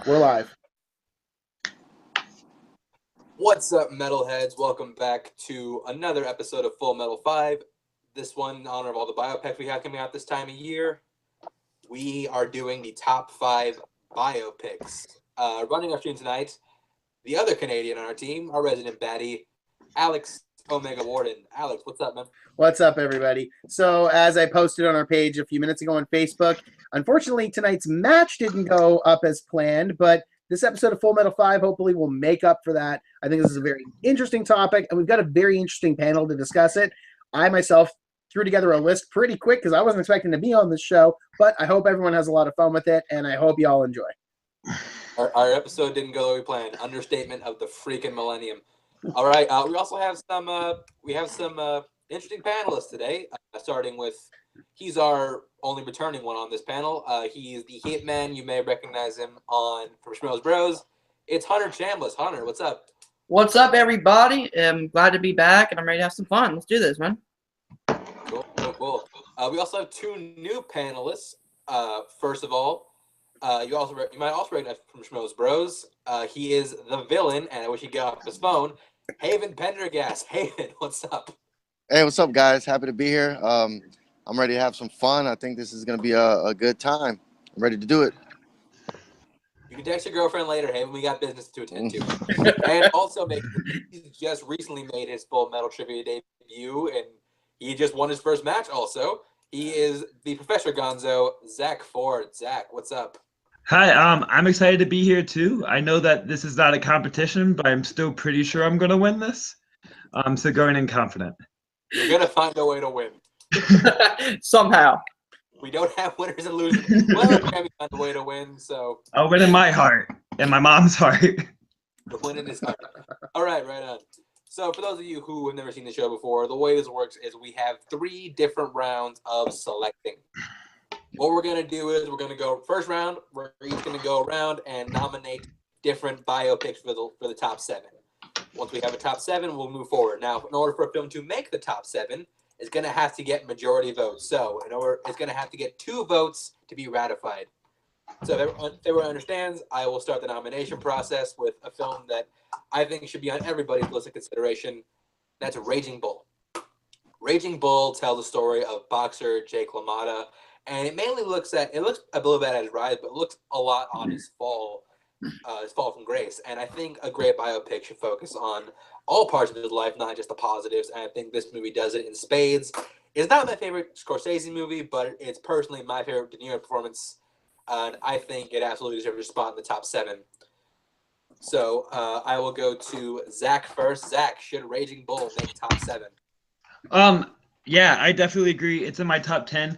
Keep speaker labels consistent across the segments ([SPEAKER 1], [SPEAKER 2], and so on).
[SPEAKER 1] We're live.
[SPEAKER 2] What's up, metalheads? Welcome back to another episode of Full Metal 5. This one in honor of all the biopics we have coming out this time of year. We are doing the top 5 biopics. Running our stream tonight, the other Canadian on our team, our resident baddie, Alex Omega Worden. Alex, what's up, man?
[SPEAKER 1] What's up, everybody? So, as I posted on our page a few minutes ago on Facebook, unfortunately, tonight's match didn't go up as planned, but this episode of Full Metal 5 hopefully will make up for that. I think this is a very interesting topic, and we've got a very interesting panel to discuss it. I myself threw together a list pretty quick because I wasn't expecting to be on this show, but I hope everyone has a lot of fun with it, and I hope you all enjoy.
[SPEAKER 2] Our episode didn't go the way we planned. Understatement of the freaking millennium. All right, we also have some interesting panelists today, starting with, he's our only returning one on this panel. He's the hitman. You may recognize him from Chambless Bros. It's Hunter Chambless. Hunter, what's up?
[SPEAKER 3] What's up, everybody? I'm glad to be back, and I'm ready to have some fun. Let's do this, man.
[SPEAKER 2] Cool. We also have 2 new panelists. First of all, you might also recognize from Chambless Bros. He is the villain, and I wish he'd get off his phone. Haven Pendergast. Haven, what's up?
[SPEAKER 4] Hey, what's up, guys? Happy to be here. I'm ready to have some fun. I think this is going to be a good time. I'm ready to do it.
[SPEAKER 2] You can text your girlfriend later, Haven. We got business to attend to. And also, he just recently made his Full Metal Trivia debut, and he just won his first match also. He is the Professor Gonzo, Zack Ford. Zack, what's up?
[SPEAKER 5] Hi, I'm excited to be here too. I know that this is not a competition, but I'm still pretty sure I'm gonna win this. So going in confident.
[SPEAKER 2] You're gonna find a way to win.
[SPEAKER 3] Somehow.
[SPEAKER 2] We don't have winners and losers. Well, we're gonna find a way to win, so
[SPEAKER 5] I'll win in my heart and my mom's heart.
[SPEAKER 2] the win in his heart. All right, right on. So for those of you who have never seen the show before, the way this works is we have 3 different rounds of selecting. What we're going to do is we're going to go first round. We're each going to go around and nominate different biopics for the top 7. Once we have a top 7, we'll move forward. Now, in order for a film to make the top 7, it's going to have to get majority votes. So it's going to have to get 2 votes to be ratified. So if everyone understands, I will start the nomination process with a film that I think should be on everybody's list of consideration. That's Raging Bull. Raging Bull tells the story of boxer Jake LaMotta. And it mainly looks a little bit at his rise, but it looks a lot on his fall from grace. And I think a great biopic should focus on all parts of his life, not just the positives. And I think this movie does it in spades. It's not my favorite Scorsese movie, but it's personally my favorite De Niro performance. And I think it absolutely deserves a spot in the top 7. So I will go to Zack first. Zack, should Raging Bull make top 7?
[SPEAKER 5] Yeah, I definitely agree. It's in my top 10.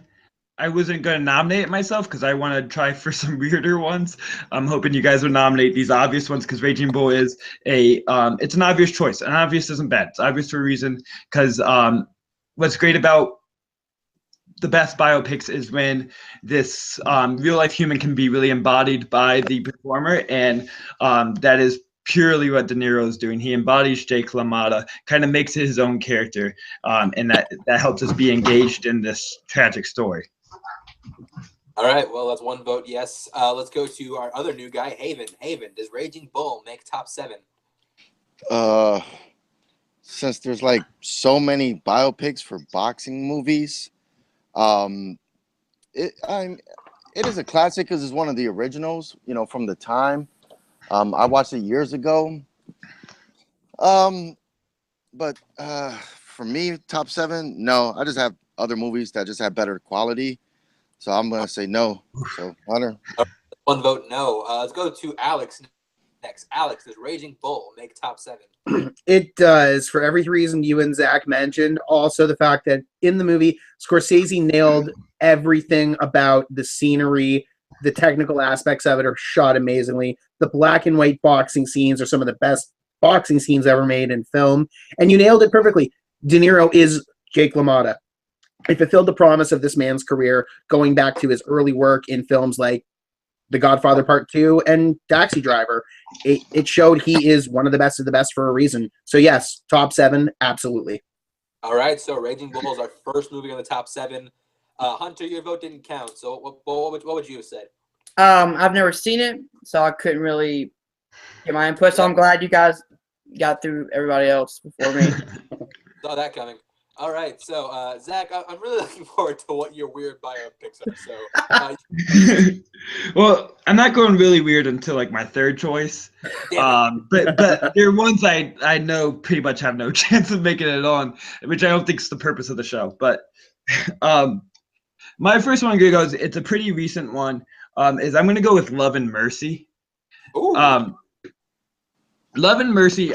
[SPEAKER 5] I wasn't going to nominate it myself because I want to try for some weirder ones. I'm hoping you guys would nominate these obvious ones because Raging Bull is it's an obvious choice. And obvious isn't bad. It's obvious for a reason because what's great about the best biopics is when this real life human can be really embodied by the performer, and that is purely what De Niro is doing. He embodies Jake LaMotta, kind of makes it his own character, and that helps us be engaged in this tragic story.
[SPEAKER 2] All right, well, that's 1 vote, yes. Let's go to our other new guy, Haven. Haven, does Raging Bull make top 7?
[SPEAKER 4] Since there's like so many biopics for boxing movies, it is a classic because it's one of the originals, from the time. I watched it years ago. But for me, top 7, no. I just have other movies that just have better quality. So I'm going to say no. So, Hunter.
[SPEAKER 2] 1 vote, no. Let's go to Alex next. Alex, does Raging Bull make top 7?
[SPEAKER 1] It does, for every reason you and Zack mentioned. Also, the fact that in the movie, Scorsese nailed everything about the scenery. The technical aspects of it are shot amazingly. The black and white boxing scenes are some of the best boxing scenes ever made in film. And you nailed it perfectly. De Niro is Jake LaMotta. It fulfilled the promise of this man's career, going back to his early work in films like The Godfather Part 2 and Taxi Driver. It showed he is one of the best for a reason. So yes, top 7, absolutely.
[SPEAKER 2] All right, so Raging Bull is our first movie on the top 7. Hunter, your vote didn't count. So what would you have said?
[SPEAKER 3] I've never seen it, so I couldn't really get my input. So I'm glad you guys got through everybody else before me.
[SPEAKER 2] Saw that coming. All right, so Zach, I'm really looking forward to what your weird biopics are. So,
[SPEAKER 5] well, I'm not going really weird until like my third choice. But there are ones I know pretty much have no chance of making it on, which I don't think is the purpose of the show. But my first one goes. It's a pretty recent one. Is I'm gonna go with Love and Mercy.
[SPEAKER 2] ooh.
[SPEAKER 5] Love and Mercy,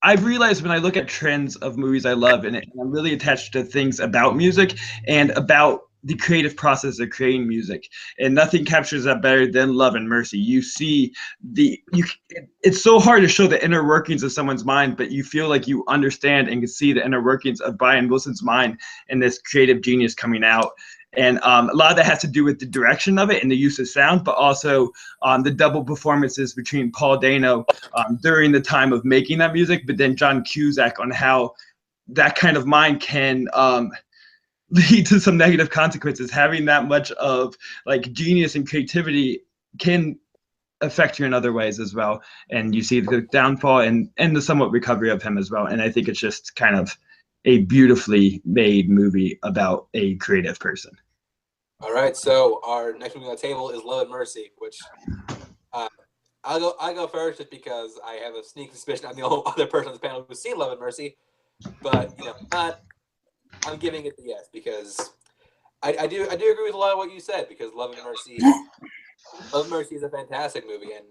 [SPEAKER 5] I've realized when I look at trends of movies I love, and I'm really attached to things about music and about the creative process of creating music, and nothing captures that better than Love and Mercy. You see it's so hard to show the inner workings of someone's mind, but you feel like you understand and can see the inner workings of Brian Wilson's mind and this creative genius coming out. And a lot of that has to do with the direction of it and the use of sound, but also the double performances between Paul Dano during the time of making that music, but then John Cusack on how that kind of mind can lead to some negative consequences. Having that much of like genius and creativity can affect you in other ways as well. And you see the downfall and the somewhat recovery of him as well. And I think it's just kind of a beautifully made movie about a creative person.
[SPEAKER 2] All right, so our next movie on the table is Love and Mercy, which I go first just because I have a sneaky suspicion I'm the only other person on this panel who's seen Love and Mercy, but I'm giving it the yes because I do agree with a lot of what you said because Love and Mercy is a fantastic movie, and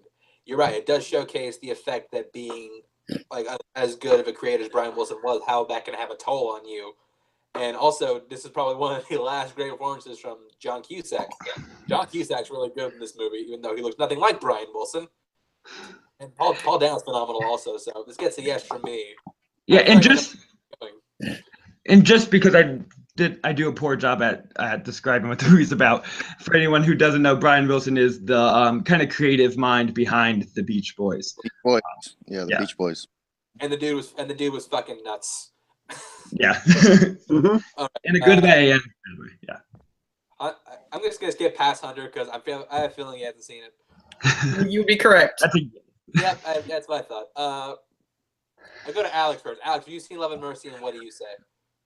[SPEAKER 2] you're right, it does showcase the effect that being like as good of a creator as Brian Wilson was, how that can have a toll on you. And also, this is probably one of the last great performances from John Cusack. John Cusack's really good in this movie, even though he looks nothing like Brian Wilson. And Paul Dano's phenomenal also, so this gets a yes from me.
[SPEAKER 5] Yeah, and just because I do a poor job at describing what the movie's about. For anyone who doesn't know, Brian Wilson is the kind of creative mind behind the Beach Boys.
[SPEAKER 4] Boys. Yeah, the Beach Boys.
[SPEAKER 2] And the dude was fucking nuts.
[SPEAKER 5] Yeah.
[SPEAKER 1] Mm-hmm.
[SPEAKER 2] Right,
[SPEAKER 5] in a good way. Yeah.
[SPEAKER 2] I'm just gonna skip past Hunter because I have a feeling he hasn't seen it.
[SPEAKER 3] You'd be correct.
[SPEAKER 2] Yep, that's what I thought. I go to Alex first. Alex, have you seen Love and Mercy, and what do you say?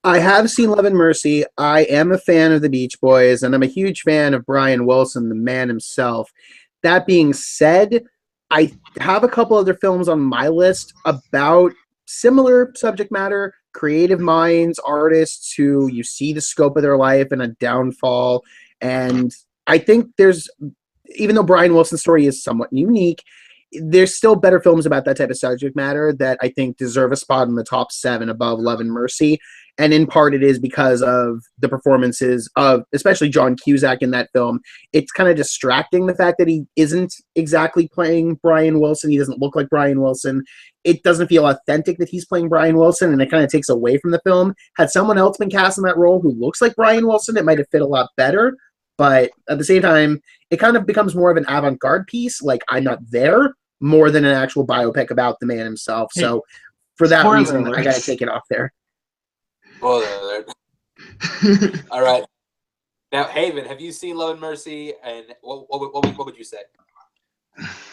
[SPEAKER 1] I have seen Love and Mercy. I am a fan of the Beach Boys, and I'm a huge fan of Brian Wilson, the man himself. That being said, I have a couple other films on my list about similar subject matter, creative minds, artists who you see the scope of their life and a downfall. And I think even though Brian Wilson's story is somewhat unique, there's still better films about that type of subject matter that I think deserve a spot in the top 7 above Love and Mercy. And in part, it is because of the performances of especially John Cusack in that film. It's kind of distracting the fact that he isn't exactly playing Brian Wilson. He doesn't look like Brian Wilson. It doesn't feel authentic that he's playing Brian Wilson, and it kind of takes away from the film. Had someone else been cast in that role who looks like Brian Wilson, it might have fit a lot better. But at the same time, it kind of becomes more of an avant-garde piece, like I'm Not There, more than an actual biopic about the man himself. So for that reason, I got to take it off there.
[SPEAKER 2] All right. Now, Haven, have you seen Love and Mercy? And what would you say?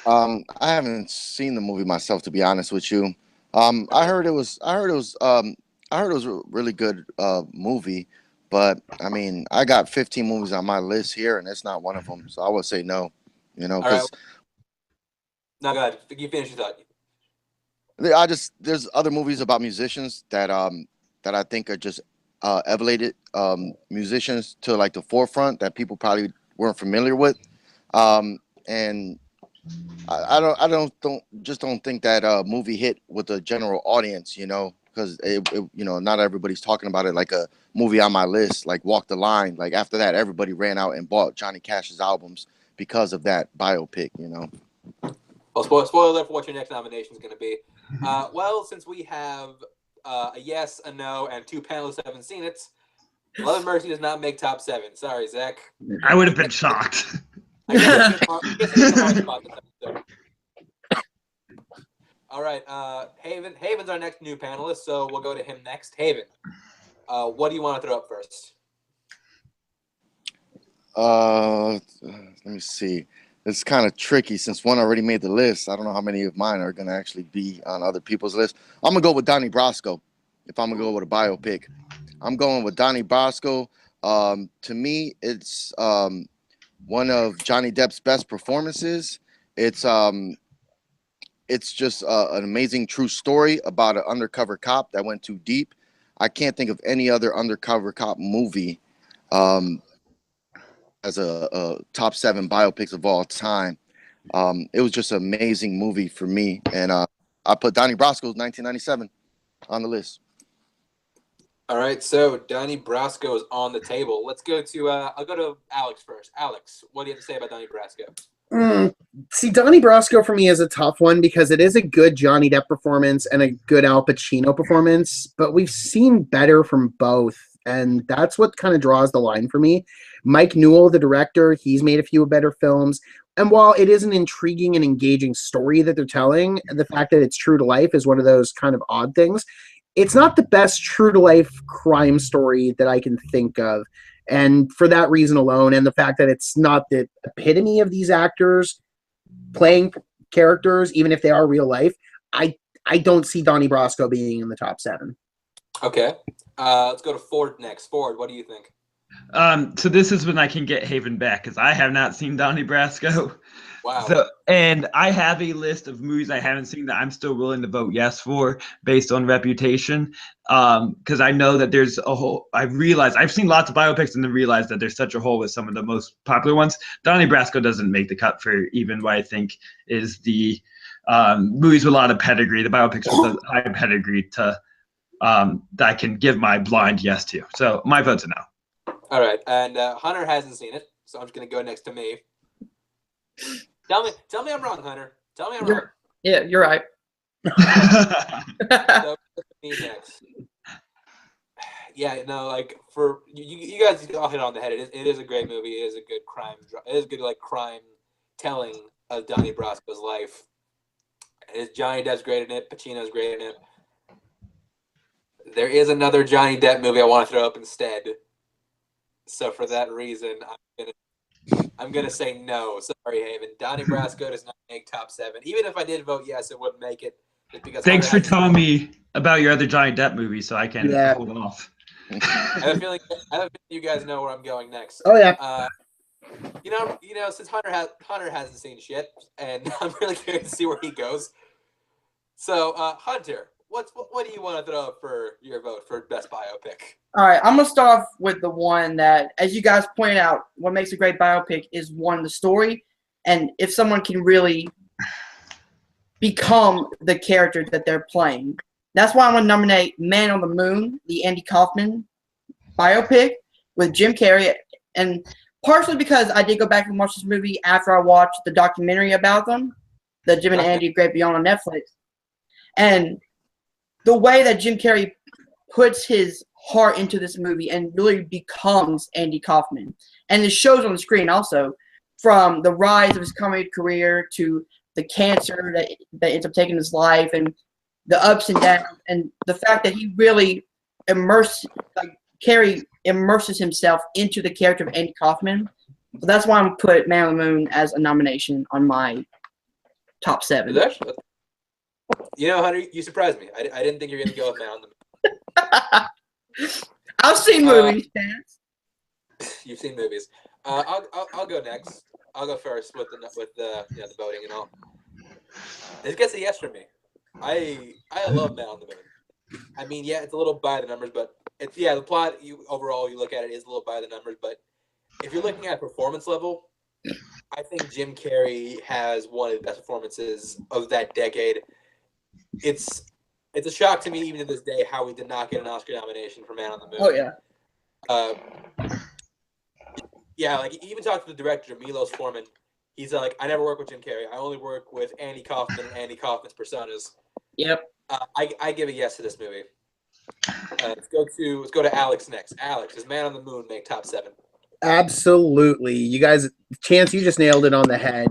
[SPEAKER 4] I haven't seen the movie myself, to be honest with you. I heard it was a really good movie, but I mean, I got 15 movies on my list here, and it's not one of them. So I would say no. Because
[SPEAKER 2] right. No, go ahead. You finish your thought.
[SPEAKER 4] There's other movies about musicians that I think are just elevated musicians to like the forefront that people probably weren't familiar with, and I don't think that movie hit with the general audience, because not everybody's talking about it like a movie on my list, like Walk the Line. Like after that, everybody ran out and bought Johnny Cash's albums because of that biopic.
[SPEAKER 2] Well, spoiler alert for what your next nomination is going to be. Well, since we have a yes, a no, and 2 panelists haven't seen it, Love and Mercy does not make top 7. Sorry, Zach.
[SPEAKER 5] I would have been shocked.
[SPEAKER 2] All right, Haven's our next new panelist, so we'll go to him next. Haven, what do you want to throw up first?
[SPEAKER 4] Let me see. it's kind of tricky since one already made the list. I don't know how many of mine are gonna actually be on other people's list. I'm gonna go with Donnie Brasco. If I'm gonna go with a biopic, I'm going with Donnie Brasco. To me, it's one of Johnny Depp's best performances. It's just an amazing true story about an undercover cop that went too deep. I can't think of any other undercover cop movie as a top 7 biopics of all time. It was just an amazing movie for me, and I put Donnie Brasco's 1997 on the list.
[SPEAKER 2] All right, so Donnie Brasco is on the table. Let's go to I'll go to Alex first. Alex, what do you have to say about Donnie Brasco?
[SPEAKER 1] See, Donnie Brasco for me is a tough one because it is a good Johnny Depp performance and a good Al Pacino performance, but we've seen better from both, and that's what kind of draws the line for me. Mike Newell, the director, he's made a few better films, and while it is an intriguing and engaging story that they're telling, the fact that it's true to life is one of those kind of odd things. It's not the best true-to-life crime story that I can think of. And for that reason alone, and the fact that it's not the epitome of these actors playing characters, even if they are real life, I don't see Donnie Brasco being in the top 7.
[SPEAKER 2] Okay. Let's go to Ford next. Ford, what do you think?
[SPEAKER 5] So this is when I can get Haven back, because I have not seen Donnie Brasco.
[SPEAKER 2] Wow.
[SPEAKER 5] So, and I have a list of movies I haven't seen that I'm still willing to vote yes for based on reputation. Because I know that there's a hole. I've realized I've seen lots of biopics and then realized that there's such a hole with some of the most popular ones. Donnie Brasco doesn't make the cut for even what I think is the movies with a lot of pedigree, the biopics with a high pedigree to that I can give my blind yes to. So my vote's a no.
[SPEAKER 2] All right, and Hunter hasn't seen it, so I'm just gonna go next to me. Tell me I'm wrong, Hunter. Tell me I'm wrong.
[SPEAKER 3] Yeah, you're right.
[SPEAKER 2] So, me next. Yeah, no, like for you guys all hit on the head. It is a great movie. It is a good crime. It is a good crime telling of Donnie Brasco's life. Johnny Depp's great in it. Pacino's great in it. There is another Johnny Depp movie I want to throw up instead. So for that reason, I'm gonna say no. Sorry, Haven. Donnie Brasco does not make top 7. Even if I did vote yes, it wouldn't make it. Just because
[SPEAKER 5] Thanks for telling me about your other Johnny Depp movie, so I can hold off.
[SPEAKER 2] I have a feeling you guys know where I'm going next.
[SPEAKER 1] Oh yeah.
[SPEAKER 2] You know, since Hunter hasn't seen shit, and I'm really curious to see where he goes. So, Hunter, what do you want to throw up for your vote for best biopic?
[SPEAKER 3] All right, I'm going to start off with the one that, as you guys pointed out, what makes a great biopic is, one, the story, and if someone can really become the character that they're playing. That's why I'm going to nominate Man on the Moon, the Andy Kaufman biopic with Jim Carrey, and partially because I did go back and watch this movie after I watched the documentary about them, the Jim and Andy Great Beyond on Netflix, and the way that Jim Carrey puts his heart into this movie and really becomes Andy Kaufman. And it shows on the screen also, from the rise of his comedy career to the cancer that ends up taking his life and the ups and downs, and the fact that he really Carrey immerses himself into the character of Andy Kaufman. So that's why I'm going to put Man on the Moon as a nomination on my top 7.
[SPEAKER 2] You know, Hunter, you surprised me. I didn't think you were going to go with Man on the Moon.
[SPEAKER 3] I've seen movies, Chance.
[SPEAKER 2] You've seen movies. I'll go next. I'll go first with the voting and all. This gets a yes from me. I love Man on the Moon. I mean, yeah, it's a little by the numbers, but it's the plot. Overall, you look at it is a little by the numbers, but if you're looking at performance level, I think Jim Carrey has one of the best performances of that decade. It's a shock to me even to this day how he did not get an Oscar nomination for Man on the Moon.
[SPEAKER 3] Oh yeah.
[SPEAKER 2] Yeah, like he even talked to the director, Milos Forman. He's like, I never work with Jim Carrey. I only work with Andy Kaufman and Andy Kaufman's personas.
[SPEAKER 3] Yep.
[SPEAKER 2] I give a yes to this movie. Let's go to Alex next. Alex, does Man on the Moon make top 7?
[SPEAKER 1] Absolutely. You guys, Chance, you just nailed it on the head.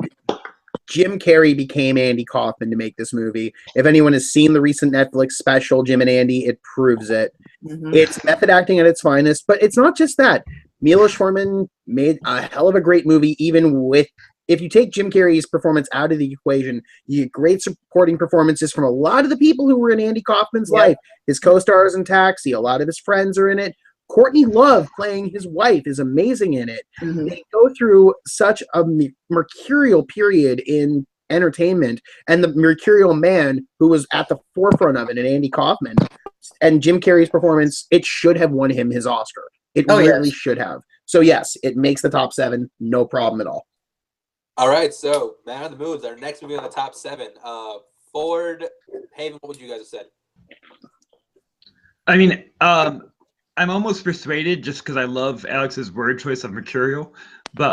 [SPEAKER 1] Jim Carrey became Andy Kaufman to make this movie. If anyone has seen the recent Netflix special, Jim and Andy, it proves it. Mm-hmm. It's method acting at its finest, but it's not just that. Milos Forman made a hell of a great movie, even with if you take Jim Carrey's performance out of the equation, you get great supporting performances from a lot of the people who were in Andy Kaufman's life. His co-stars in Taxi, a lot of his friends are in it. Courtney Love playing his wife is amazing in it.
[SPEAKER 3] Mhm.
[SPEAKER 1] They go through such a mercurial period in entertainment, and the mercurial man who was at the forefront of it, in Andy Kaufman, and Jim Carrey's performance, it should have won him his Oscar. It really should have. So yes, it makes the top 7, no problem at all.
[SPEAKER 2] All right, so Man on the Moon's our next movie on the top 7. Ford, Haven, what would you guys have said?
[SPEAKER 5] I mean, I'm almost persuaded just because I love Alex's word choice of mercurial. But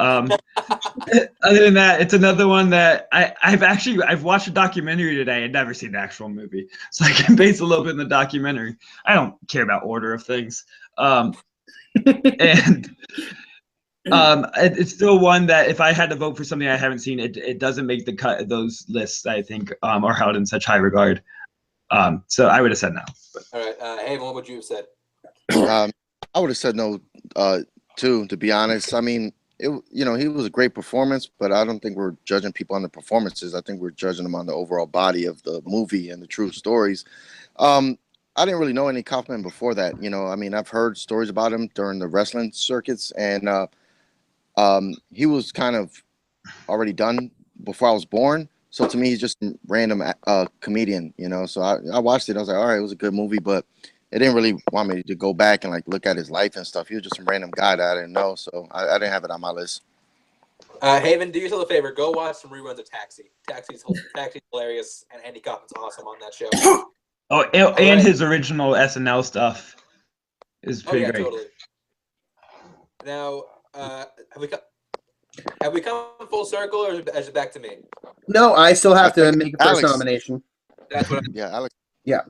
[SPEAKER 5] other than that, it's another one that I've watched a documentary today and never seen the actual movie, so I can base a little bit in the documentary. I don't care about order of things, and it's still one that if I had to vote for something I haven't seen, it doesn't make the cut of those lists. I think are held in such high regard. So I would have said no. But.
[SPEAKER 2] All right, Haven, what would you have said?
[SPEAKER 4] I would have said no too, to be honest. I mean, he was a great performance, but I don't think we're judging people on the performances. I think we're judging them on the overall body of the movie and the true stories. I didn't really know any Kaufman before that. I mean, I've heard stories about him during the wrestling circuits, and he was kind of already done before I was born. So to me, he's just a random comedian, So I watched it. I was like, all right, it was a good movie, but it didn't really want me to go back and look at his life and stuff. He was just some random guy that I didn't know, so I didn't have it on my list.
[SPEAKER 2] Haven, do yourself a favor. Go watch some reruns of Taxi. Taxi's hilarious, and Andy Kaufman's awesome on that show.
[SPEAKER 5] Oh, and his original SNL stuff is pretty great.
[SPEAKER 2] Totally. Now, have we come full circle, or is it back to me?
[SPEAKER 1] No, I still have to make a first nomination.
[SPEAKER 2] That's what.
[SPEAKER 4] Yeah, Alex.
[SPEAKER 1] Yeah.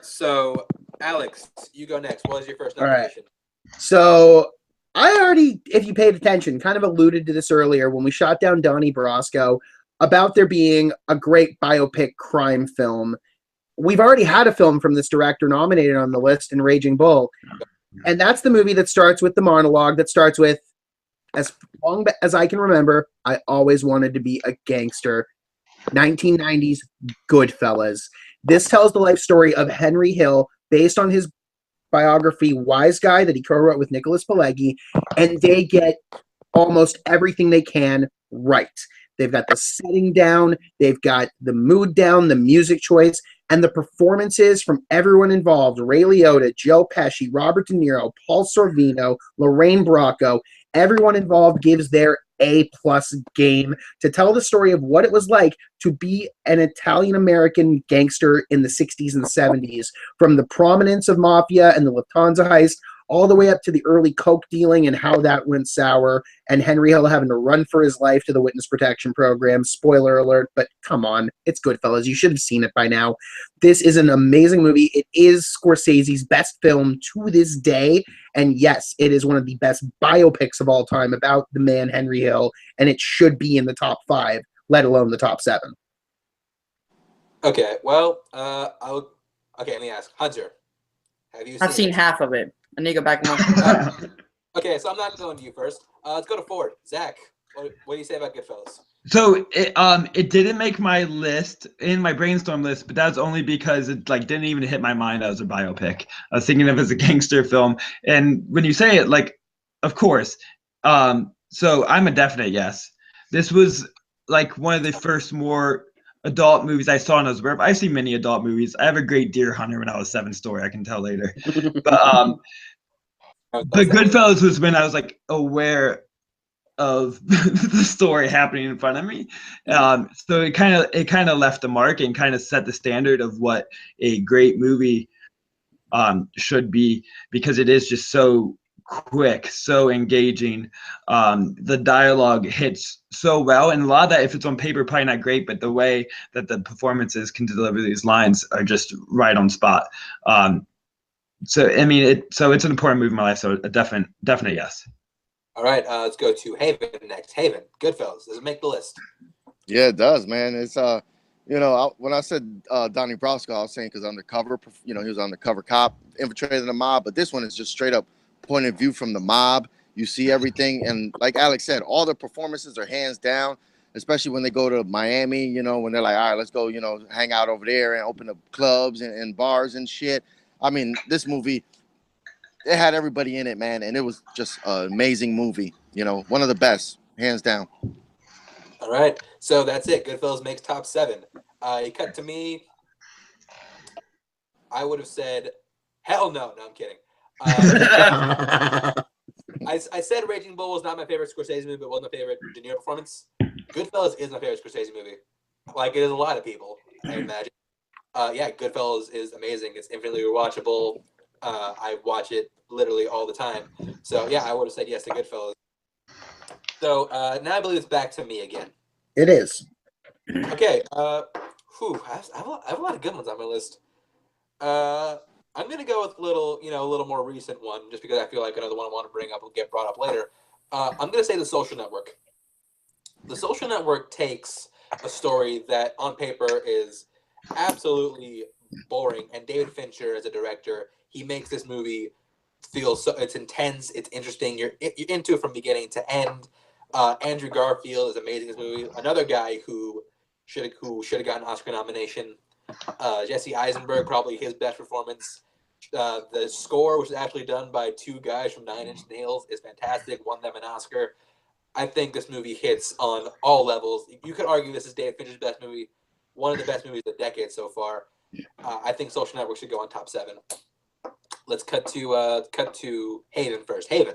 [SPEAKER 2] So, Alex, you go next. What is your first nomination?
[SPEAKER 1] All right. So, I already, if you paid attention, kind of alluded to this earlier when we shot down Donnie Brasco about there being a great biopic crime film. We've already had a film from this director nominated on the list in Raging Bull. And that's the movie that starts with the monologue that starts with, as long as I can remember, I always wanted to be a gangster. 1990s Goodfellas. This tells the life story of Henry Hill based on his biography Wise Guy that he co-wrote with Nicholas Pileggi, and they get almost everything they can right. They've got the setting down, they've got the mood down, the music choice, and the performances from everyone involved. Ray Liotta, Joe Pesci, Robert De Niro, Paul Sorvino, Lorraine Bracco. Everyone involved gives their A-plus game to tell the story of what it was like to be an Italian-American gangster in the 60s and 70s, from the prominence of mafia and the Lufthansa heist all the way up to the early coke dealing and how that went sour, and Henry Hill having to run for his life to the witness protection program. Spoiler alert, but come on, it's Goodfellas. You should have seen it by now. This is an amazing movie. It is Scorsese's best film to this day, and yes, it is one of the best biopics of all time about the man Henry Hill, and it should be in the top 5, let alone the top 7.
[SPEAKER 2] Okay, well, let me ask. Hunter, have you seen
[SPEAKER 3] I've seen half of it. I need to go back and watch it.
[SPEAKER 2] Okay, so I'm not going to you first. Let's go to Ford. Zach, what do you say about Goodfellas?
[SPEAKER 5] So it didn't make my list in my brainstorm list, but that's only because it didn't even hit my mind as a biopic. I was thinking of it as a gangster film, and when you say it, of course. So I'm a definite yes. This was one of the first more adult movies I saw, and I was aware of. I've seen many adult movies. I have a great Deer Hunter when I was 7 story. I can tell later, but Goodfellas was when I was aware of the story happening in front of me. So it kind of left a mark and kind of set the standard of what a great movie should be, because it is just so quick, so engaging. The dialogue hits so well, and a lot of that, if it's on paper, probably not great, but the way that the performances can deliver these lines are just right on spot. So it's an important movie in my life. So a definite yes.
[SPEAKER 2] All right, let's go to Haven next. Haven, Goodfellas, does it make the list?
[SPEAKER 4] Yeah, it does, man. It's when I said Donnie Brasco, I was saying because undercover, he was undercover cop infiltrating the mob, but this one is just straight up point of view from the mob. You see everything, and like Alex said, all the performances are hands down. especially when they go to Miami, you know, when they're like, all right, let's go, you know, hang out over there and open up clubs and bars and shit. I mean, this movie, it had everybody in it, man, and it was just an amazing movie. You know, one of the best, hands down.
[SPEAKER 2] All right, so that's it. Goodfellas makes top 7. You cut to me. I would have said, hell no. No, I'm kidding. I said Raging Bull was not my favorite Scorsese movie, but was my favorite De Niro performance. Goodfellas is my favorite Scorsese movie. Like, it is a lot of people, I imagine. Yeah, Goodfellas is amazing. It's infinitely rewatchable. I watch it literally all the time. So, yeah, I would have said yes to Goodfellas. So, now I believe it's back to me again.
[SPEAKER 1] It is.
[SPEAKER 2] Okay. I have a lot of good ones on my list. I'm gonna go with a little more recent one, just because I feel like another one I want to bring up will get brought up later. I'm gonna say The Social Network. The Social Network takes a story that on paper is absolutely boring, and David Fincher, as a director, he makes this movie feel so it's intense, it's interesting. You're into it from beginning to end. Andrew Garfield is amazing in this movie. Another guy who should have gotten an Oscar nomination. Jesse Eisenberg, probably his best performance. The score, which is actually done by 2 guys from Nine Inch Nails, is fantastic. Won them an Oscar. I think this movie hits on all levels. You could argue this is David Fincher's best movie, one of the best movies of the decade so far. I think Social Network should go on top 7. Let's cut to Haven first. Haven,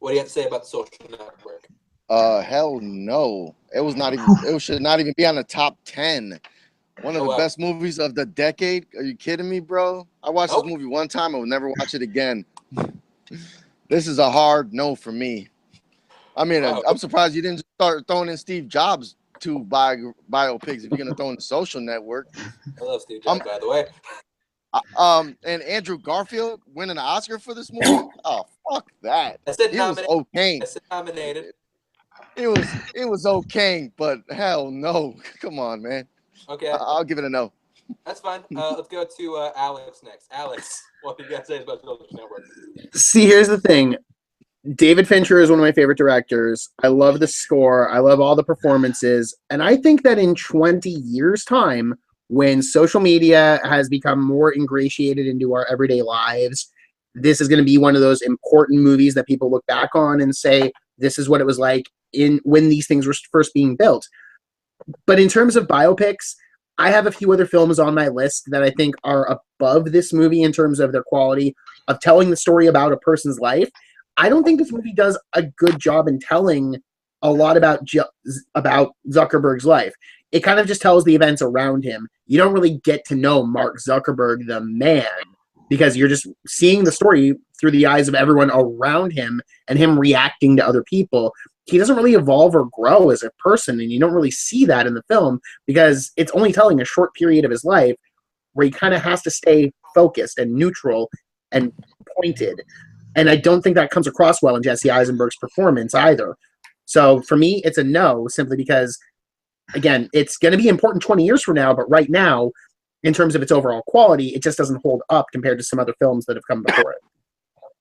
[SPEAKER 2] what do you have to say about The Social Network?
[SPEAKER 4] Hell no. It should not even be on the top 10. One of the best movies of the decade. Are you kidding me, bro? I watched this movie one time. I will never watch it again. This is a hard no for me. I mean, I'm surprised you didn't start throwing in Steve Jobs to biopics if you're gonna throw in The Social Network.
[SPEAKER 2] I love Steve Jobs, by the way.
[SPEAKER 4] And Andrew Garfield winning an Oscar for this movie. Oh, fuck that.
[SPEAKER 2] I said
[SPEAKER 4] it was okay.
[SPEAKER 2] I said nominated.
[SPEAKER 4] It was okay, but hell no. Come on, man.
[SPEAKER 2] Okay.
[SPEAKER 4] I'll give it a no.
[SPEAKER 2] That's fine. Let's go to Alex next. Alex, what do you got to say about Social Network?
[SPEAKER 1] See, here's the thing. David Fincher is one of my favorite directors. I love the score. I love all the performances. And I think that in 20 years' time, when social media has become more ingratiated into our everyday lives, this is going to be one of those important movies that people look back on and say, this is what it was like when these things were first being built. But in terms of biopics, I have a few other films on my list that I think are above this movie in terms of their quality of telling the story about a person's life. I don't think this movie does a good job in telling a lot about Zuckerberg's life. It kind of just tells the events around him. You don't really get to know Mark Zuckerberg, the man, because you're just seeing the story through the eyes of everyone around him and him reacting to other people. He doesn't really evolve or grow as a person, and you don't really see that in the film because it's only telling a short period of his life where he kind of has to stay focused and neutral and pointed. And I don't think that comes across well in Jesse Eisenberg's performance either. So for me, it's a no, simply because, again, it's going to be important 20 years from now, but right now, in terms of its overall quality, it just doesn't hold up compared to some other films that have come before it.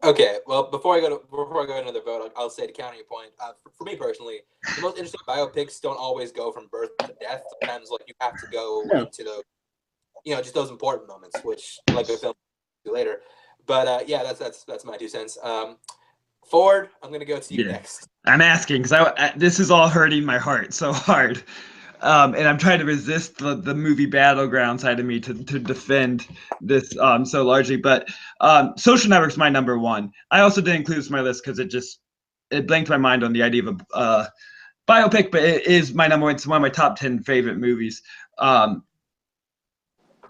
[SPEAKER 2] Okay, well, before I go into another vote, I'll say to counter your point. For me personally, the most interesting biopics don't always go from birth to death. Sometimes, like, you have to go into those, just those important moments, which, like, a film will do later. But yeah, that's my 2 cents. Ford, I'm gonna go to you next.
[SPEAKER 5] I'm asking because this is all hurting my heart so hard. And I'm trying to resist the movie battleground side of me to defend this so largely. But Social Network's my number 1. I also didn't include this on my list because it blanked my mind on the idea of a biopic, but it is my number 1. It's one of my top 10 favorite movies.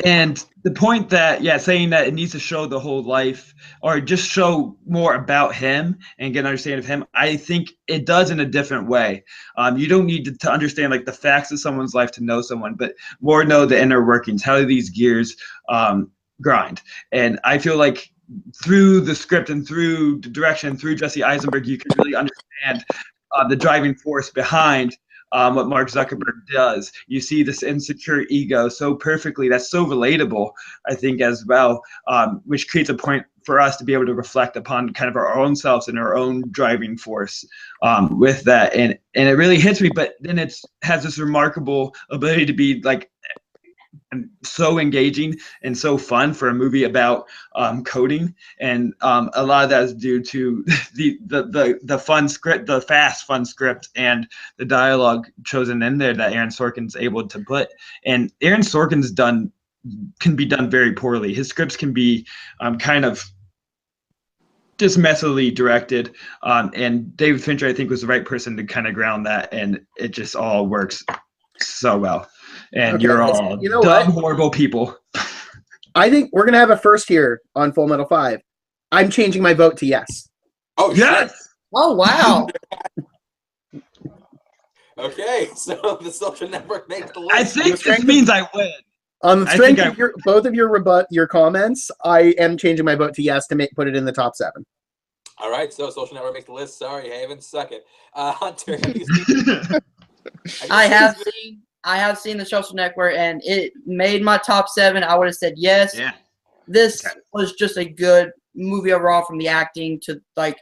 [SPEAKER 5] And the point that, saying that it needs to show the whole life or just show more about him and get an understanding of him, I think it does in a different way. You don't need to understand like the facts of someone's life to know someone, but more know the inner workings. How do these gears grind? And I feel like through the script and through the direction, through Jesse Eisenberg, you can really understand the driving force behind what Mark Zuckerberg does. You see this insecure ego so perfectly. That's so relatable, I think, as well, which creates a point for us to be able to reflect upon kind of our own selves and our own driving force with that, and it really hits me. But then it has this remarkable ability to be like so engaging and so fun for a movie about coding, and a lot of that is due to the fun script, the fast fun script, and the dialogue chosen in there that Aaron Sorkin's able to put. And Aaron Sorkin's can be done very poorly. His scripts can be kind of just messily directed, and David Fincher, I think, was the right person to kind of ground that, and it just all works so well. And
[SPEAKER 1] Okay,
[SPEAKER 5] you're all
[SPEAKER 1] you know
[SPEAKER 5] dumb,
[SPEAKER 1] what?
[SPEAKER 5] horrible people.
[SPEAKER 1] I think we're gonna have a first here on Full Metal 5. I'm changing my vote to yes.
[SPEAKER 2] Oh,
[SPEAKER 5] Yes.
[SPEAKER 2] shit.
[SPEAKER 3] Oh wow!
[SPEAKER 2] Okay, so the social network makes the list.
[SPEAKER 5] I think this means I win.
[SPEAKER 1] On the
[SPEAKER 5] I
[SPEAKER 1] strength
[SPEAKER 5] think
[SPEAKER 1] of both of your comments, I am changing my vote to yes to put it in the top 7.
[SPEAKER 2] All right, so social network makes the list. Sorry, Haven, suck it. Hunter, have you seen?
[SPEAKER 3] I have seen the social network, and it made my top 7. I would have said yes.
[SPEAKER 5] Yeah.
[SPEAKER 3] This was just a good movie overall, from the acting to, like,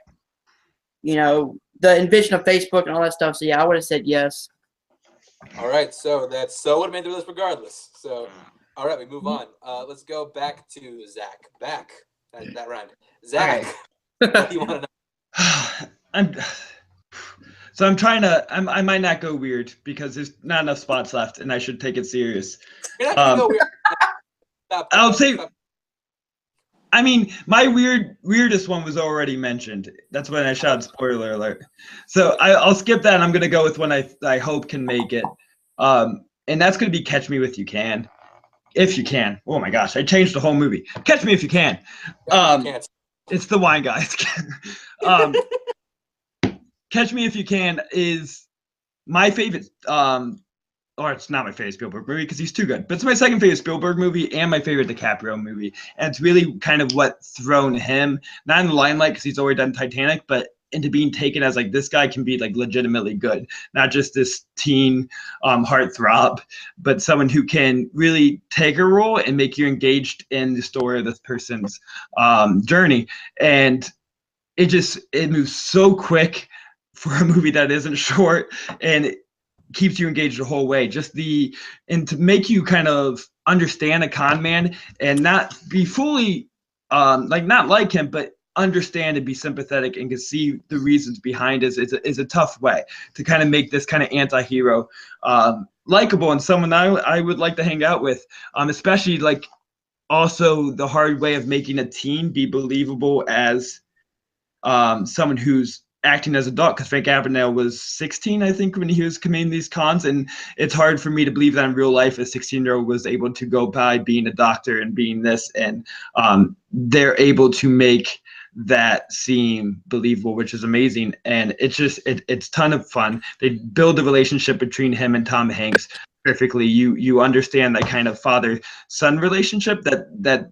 [SPEAKER 3] you know, the invention of Facebook and all that stuff. So yeah, I would have said yes.
[SPEAKER 2] All right, so would have made the list regardless. So, all right, we move on. Let's go back to Zach. That round. Zach,
[SPEAKER 5] Okay.
[SPEAKER 2] what do you want to know?
[SPEAKER 5] I'm trying to. I might not go weird because there's not enough spots left, and I should take it serious.
[SPEAKER 2] You're not gonna go weird.
[SPEAKER 5] I'll say. I mean, my weirdest one was already mentioned. That's when I shouted spoiler alert. So I'll skip that, and I'm gonna go with one I hope can make it. And that's gonna be Catch Me If You Can. If you can. Oh my gosh, I changed the whole movie. Catch Me If You Can. It's the wine guys. Catch Me If You Can is my favorite, or it's not my favorite Spielberg movie because he's too good, but it's my second favorite Spielberg movie and my favorite DiCaprio movie. And it's really kind of what thrown him, not in the limelight because he's already done Titanic, but into being taken as like, this guy can be like legitimately good, not just this teen heartthrob, but someone who can really take a role and make you engaged in the story of this person's journey. And it moves so quick for a movie that isn't short, and it keeps you engaged the whole way. And to make you kind of understand a con man and not be fully not like him, but understand and be sympathetic and can see the reasons behind it is a tough way to kind of make this kind of anti-hero likable and someone I would like to hang out with, especially like also the hard way of making a teen be believable as someone who's acting as an adult, because Frank Abagnale was 16, I think, when he was committing these cons, and it's hard for me to believe that in real life a 16-year-old was able to go by being a doctor and being this, and they're able to make that seem believable, which is amazing. And it's just it's a ton of fun. They build the relationship between him and Tom Hanks perfectly. You understand that kind of father-son relationship that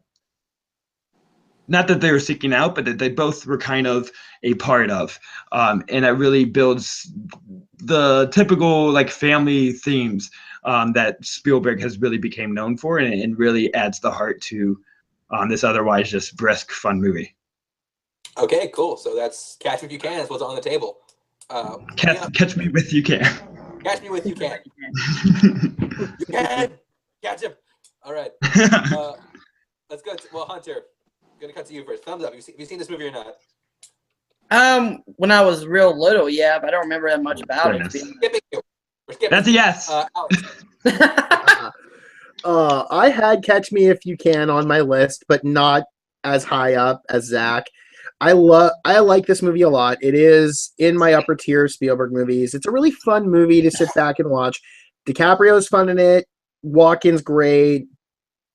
[SPEAKER 5] not that they were seeking out, but that they both were kind of a part of. And it really builds the typical like family themes that Spielberg has really became known for, and really adds the heart to this otherwise just brisk, fun movie.
[SPEAKER 2] Okay, cool. So that's Catch Me If You Can is what's on the table.
[SPEAKER 5] Catch Me With You Can.
[SPEAKER 2] Catch Me With You Can. You can catch him. All right. Let's go. Hunter, I'm gonna cut to you first. Thumbs up. Have you seen this movie or not?
[SPEAKER 3] When I was real little, yeah, but I don't remember that much about it.
[SPEAKER 2] Skipping you. We're skipping.
[SPEAKER 5] That's a yes.
[SPEAKER 2] Alex.
[SPEAKER 1] I had Catch Me If You Can on my list, but not as high up as Zach. I like this movie a lot. It is in my upper tier Spielberg movies. It's a really fun movie to sit back and watch. DiCaprio's fun in it. Walken's great.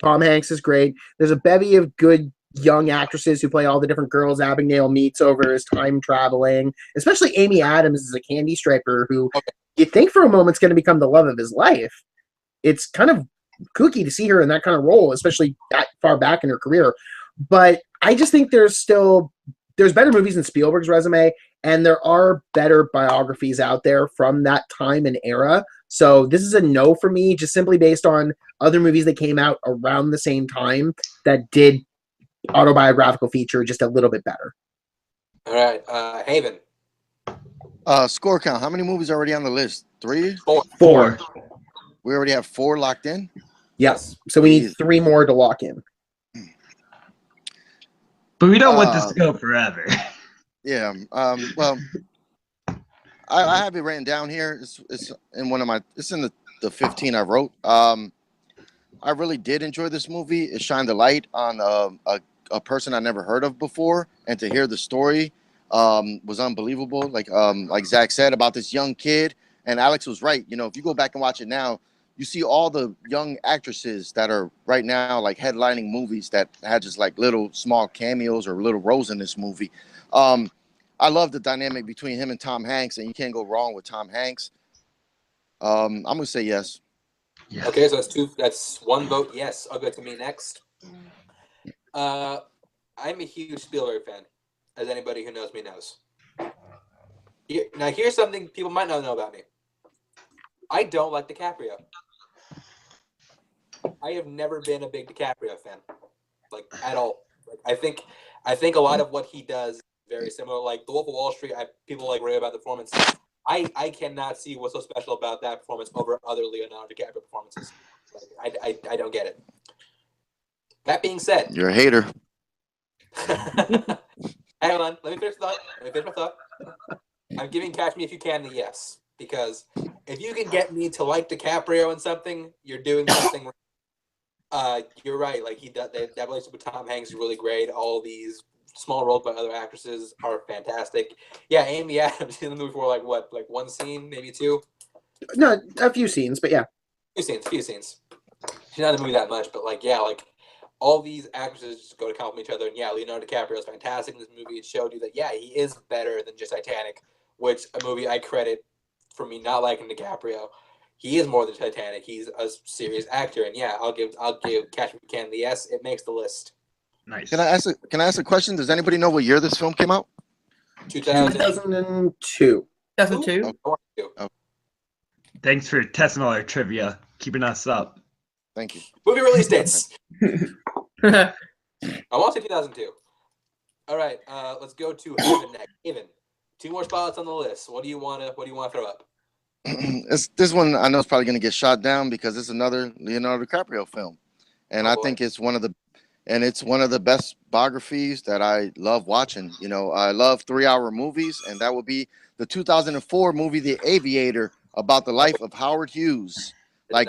[SPEAKER 1] Tom Hanks is great. There's a bevy of good young actresses who play all the different girls Abagnale meets over his time traveling. Especially Amy Adams is a candy striper who you think for a moment is going to become the love of his life. It's kind of kooky to see her in that kind of role, especially that far back in her career. But I just think there's better movies in Spielberg's resume, and there are better biographies out there from that time and era. So this is a no for me, just simply based on other movies that came out around the same time that did autobiographical feature just a little bit better.
[SPEAKER 2] All right, Haven.
[SPEAKER 4] Score count. How many movies are already on the list? 3?
[SPEAKER 1] 4.
[SPEAKER 4] We already have 4 locked in.
[SPEAKER 1] Yes. So we need 3 more to lock in.
[SPEAKER 5] But we don't want this to go forever.
[SPEAKER 4] Yeah. Well, I have it written down here. It's in one of my. It's in the 15 I wrote. I really did enjoy this movie. It shined the light on a person I never heard of before, and to hear the story was unbelievable. Like Zack said about this young kid, and Alex was right. You know, if you go back and watch it now, you see all the young actresses that are right now like headlining movies that had just like little small cameos or little roles in this movie. I love the dynamic between him and Tom Hanks, and you can't go wrong with Tom Hanks. I'm gonna say yes.
[SPEAKER 5] Yes.
[SPEAKER 2] Okay, so that's 2. That's 1 vote. Yes, I'll go to me next. I'm a huge Spielberg fan, as anybody who knows me knows. Now, here's something people might not know about me. I don't like DiCaprio. I have never been a big DiCaprio fan, like at all. Like, I think a lot of what he does is very similar. Like The Wolf of Wall Street, people like rave about the performance. I cannot see what's so special about that performance over other Leonardo DiCaprio performances. Like, I don't get it. That being said,
[SPEAKER 4] You're a hater.
[SPEAKER 2] hang on. Let me finish my thought. I'm giving Catch Me If You Can the yes, because if you can get me to like DiCaprio in something, you're doing something. You're right. Like that relationship with Tom Hanks is really great. All these small roles by other actresses are fantastic. Yeah, Amy Adams in the movie for like 1 scene, maybe 2.
[SPEAKER 1] No, a few scenes, but yeah.
[SPEAKER 2] Few scenes. She's not in the movie that much, but like all these actresses just go to compliment each other. And yeah, Leonardo DiCaprio is fantastic in this movie. It showed you that he is better than just Titanic, which a movie I credit for me not liking DiCaprio. He is more than Titanic. He's a serious actor, and yeah, I'll give Catch Me If You Can the yes. It makes the list.
[SPEAKER 5] Nice.
[SPEAKER 4] Can I ask a question? Does anybody know what year this film came out?
[SPEAKER 1] 2002.
[SPEAKER 3] 2002.
[SPEAKER 4] Oh,
[SPEAKER 5] Thanks for testing all our trivia, keeping us up.
[SPEAKER 4] thank you.
[SPEAKER 2] Movie release dates. I want to say 2002. All right, let's go to Haven next. Haven, 2 more spots on the list. What do you want to throw up?
[SPEAKER 4] This one I know is probably going to get shot down because it's another Leonardo DiCaprio film, and I think it's one of the best biographies that I love watching. You know, I love 3-hour movies, and that would be the 2004 movie The Aviator, about the life of Howard Hughes. Like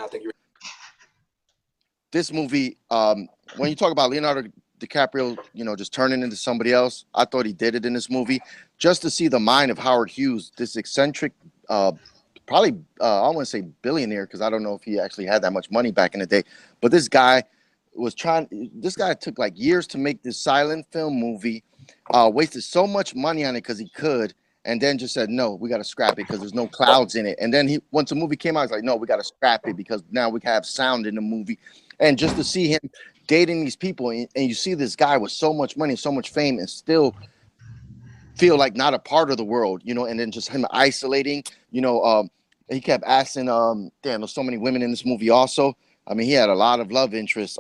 [SPEAKER 4] this movie, when you talk about Leonardo DiCaprio, you know, just turning into somebody else, I thought he did it in this movie. Just to see the mind of Howard Hughes, this eccentric, probably I want to say billionaire, because I don't know if he actually had that much money back in the day, but this guy took like years to make this silent film movie, wasted so much money on it because he could, and then just said, no, we got to scrap it because there's no clouds in it. And then once the movie came out, he's like, no, we got to scrap it because now we have sound in the movie. And just to see him dating these people, and you see this guy with so much money, so much fame, and still feel like not a part of the world, you know, and then just him isolating, you know, he kept asking, damn, there's so many women in this movie also. I mean, he had a lot of love interests.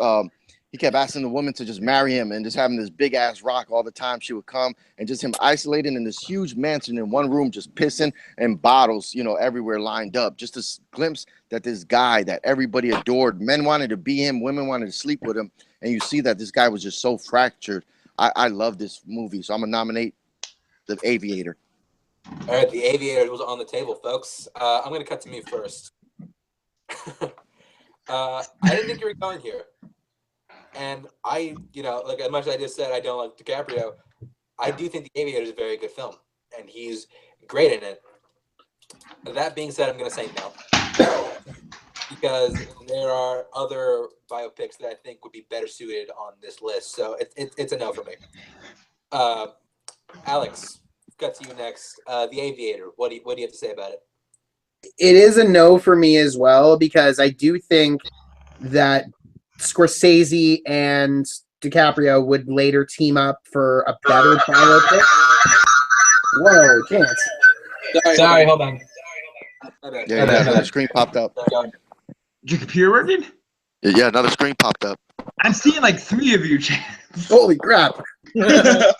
[SPEAKER 4] He kept asking the woman to just marry him and just having this big ass rock all the time she would come, and just him isolating in this huge mansion in one room, just pissing and bottles, you know, everywhere lined up. Just a glimpse that this guy that everybody adored, men wanted to be him, women wanted to sleep with him. And you see that this guy was just so fractured. I love this movie. So I'm going to nominate The Aviator.
[SPEAKER 2] All right, The Aviator was on the table, folks. I'm going to cut to me first. I didn't think you were going here. And I, you know, like as much as I just said I don't like DiCaprio, I do think The Aviator is a very good film, and he's great in it. That being said, I'm going to say no, because there are other biopics that I think would be better suited on this list. So it's a no for me. Alex, cut to you next. The Aviator. What do you have to say about it?
[SPEAKER 1] It is a no for me as well, because I do think that Scorsese and DiCaprio would later team up for a better biopic. Whoa, chance.
[SPEAKER 2] Sorry, hold on.
[SPEAKER 4] Yeah, another screen popped up.
[SPEAKER 5] Is your computer working?
[SPEAKER 4] Yeah, another screen popped up.
[SPEAKER 5] I'm seeing like 3 of you.
[SPEAKER 1] Holy crap!
[SPEAKER 2] My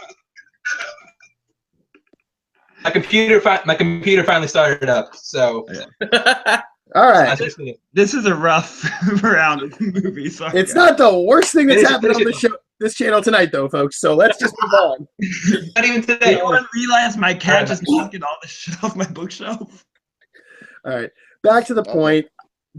[SPEAKER 2] computer finally started up. So
[SPEAKER 1] All right,
[SPEAKER 5] This is a rough round of movies. Sorry,
[SPEAKER 1] it's
[SPEAKER 5] guys.
[SPEAKER 1] not the worst thing that's
[SPEAKER 2] Finish it,
[SPEAKER 1] happened on
[SPEAKER 2] finish
[SPEAKER 1] the show, this channel tonight, though, folks. So let's just move on.
[SPEAKER 2] not even today.
[SPEAKER 5] You want to realize my cat
[SPEAKER 2] Alright,
[SPEAKER 5] just knocking all this shit off my bookshelf?
[SPEAKER 1] All right, back to the point.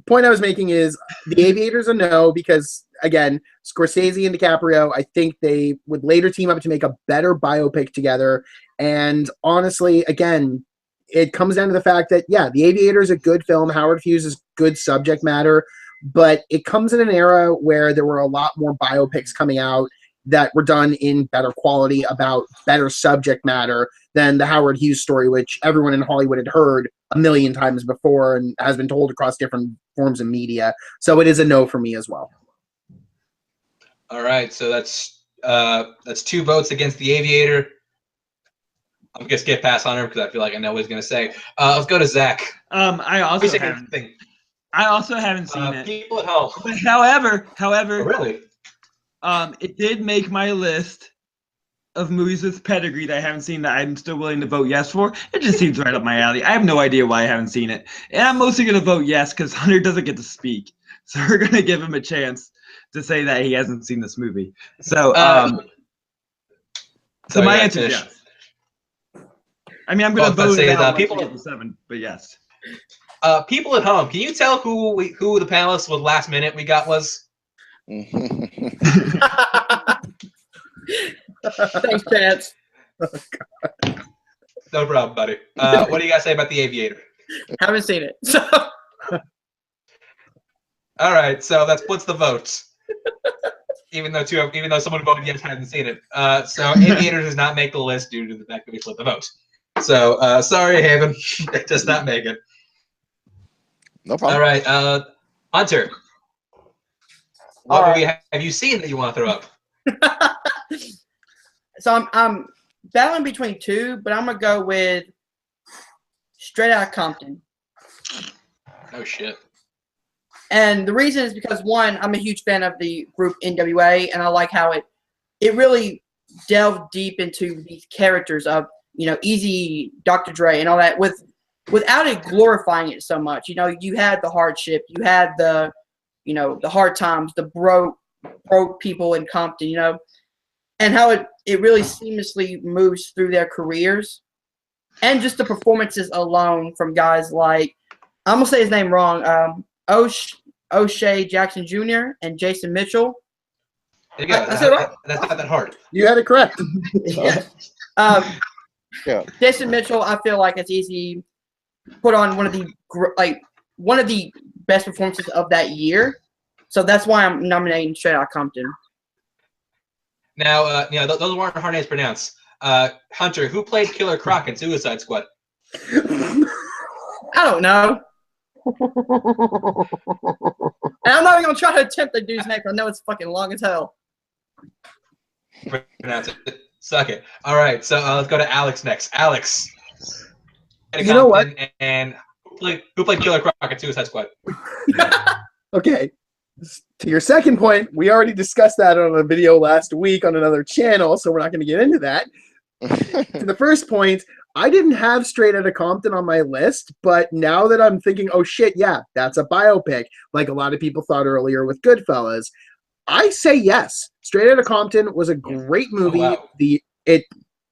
[SPEAKER 1] Point I was making is The Aviator's a no because, again, Scorsese and DiCaprio, I think they would later team up to make a better biopic together. And honestly, again, it comes down to the fact that, yeah, The Aviator is a good film. Howard Hughes is good subject matter, but it comes in an era where there were a lot more biopics coming out that were done in better quality about better subject matter than the Howard Hughes story, which everyone in Hollywood had heard a million times before and has been told across different forms of media. So it is a no for me as well.
[SPEAKER 2] All right, so that's 2 votes against The Aviator. I'm gonna skip past Hunter because I feel like I know what he's gonna say. Let's go to Zach.
[SPEAKER 5] I also haven't seen it.
[SPEAKER 2] People at home.
[SPEAKER 5] But however,
[SPEAKER 2] Oh, really?
[SPEAKER 5] it did make my list of movies with pedigree that I haven't seen that I'm still willing to vote yes for. It just seems right up my alley. I have no idea why I haven't seen it. And I'm mostly going to vote yes because Hunter doesn't get to speak. So we're going to give him a chance to say that he hasn't seen this movie. So, so my answer is yes. I mean, I'm going to vote it out once we get to 7, but yes.
[SPEAKER 2] People at home, can you tell who the panelist was last minute we got was?
[SPEAKER 3] Thanks, Chance.
[SPEAKER 2] No problem, buddy. What do you guys say about The Aviator?
[SPEAKER 3] Haven't seen it. So
[SPEAKER 2] all right, so that splits the votes. Even though someone voted yes, hadn't seen it. So Aviator does not make the list due to the fact that we split the vote. So sorry, Haven, it does not make it.
[SPEAKER 4] No problem.
[SPEAKER 2] All right, Hunter. What movie have you seen that you want to throw up?
[SPEAKER 3] So I'm battling between 2, but I'm gonna go with Straight Outta Compton.
[SPEAKER 2] Oh shit.
[SPEAKER 3] And the reason is because, one, I'm a huge fan of the group NWA, and I like how it really delved deep into these characters of, Easy, Dr. Dre, and all that without it glorifying it so much. You had the hardship, you had the hard times, the broke people in Compton, and how it really seamlessly moves through their careers. And just the performances alone from guys like, I'm going to say his name wrong, O'Shea Jackson Jr. and Jason Mitchell.
[SPEAKER 2] There you go. That's not that hard.
[SPEAKER 1] You had it correct.
[SPEAKER 3] Yeah.
[SPEAKER 4] Yeah.
[SPEAKER 3] Jason Mitchell, I feel like it's easy put on one of the best performances of that year. So that's why I'm nominating Straight Outta Compton.
[SPEAKER 2] Now, those weren't hard names to pronounce. Hunter, who played Killer Croc in Suicide Squad?
[SPEAKER 3] I don't know. And I'm not even gonna try to attempt the dude's name. I know it's fucking long as hell.
[SPEAKER 2] Pronounce it. Suck it. All right, so let's go to Alex next. Alex.
[SPEAKER 1] You know what?
[SPEAKER 2] And who played Killer Croc in Suicide Squad?
[SPEAKER 1] Okay. To your second point, we already discussed that on a video last week on another channel, so we're not going to get into that. To the first point, I didn't have Straight Outta Compton on my list, but now that I'm thinking, oh shit, yeah, that's a biopic, like a lot of people thought earlier with Goodfellas, I say yes. Straight Outta Compton was a great movie.
[SPEAKER 2] Oh, wow.
[SPEAKER 1] It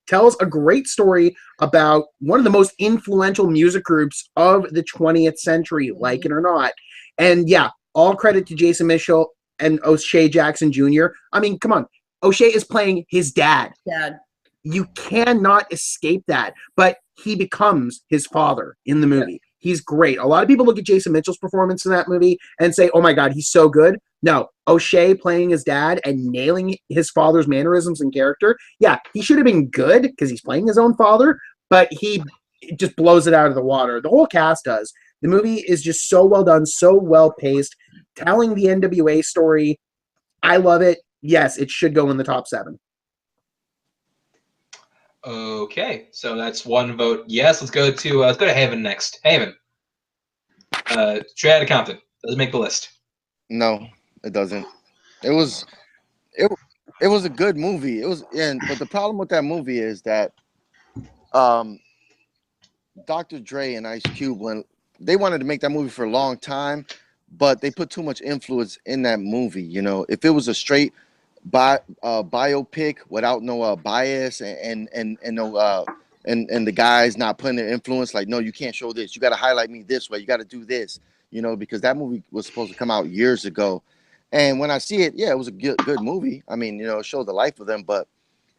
[SPEAKER 1] tells a great story about one of the most influential music groups of the 20th century, like it or not. And yeah, all credit to Jason Mitchell and O'Shea Jackson Jr. I mean, come on. O'Shea is playing his dad. You cannot escape that. But he becomes his father in the movie. He's great. A lot of people look at Jason Mitchell's performance in that movie and say, oh my God, he's so good. No, O'Shea playing his dad and nailing his father's mannerisms and character. Yeah, he should have been good because he's playing his own father, but he just blows it out of the water. The whole cast does. The movie is just so well done, so well paced, telling the NWA story. I love it. Yes, it should go in the top 7.
[SPEAKER 2] Okay, so that's 1 vote. Yes, let's go to Haven next. Haven. Straight Outta Compton doesn't make the list.
[SPEAKER 4] No, it doesn't. It was a good movie. It was, but the problem with that movie is that Dr. Dre and Ice Cube, when they wanted to make that movie for a long time, but they put too much influence in that movie. You know, if it was a straight biopic without no bias and no and the guys not putting their influence, like, no, you can't show this. You got to highlight me this way. You got to do this. You know, because that movie was supposed to come out years ago. And when I see it, yeah, it was a good movie. I mean, you know, it showed the life of them, but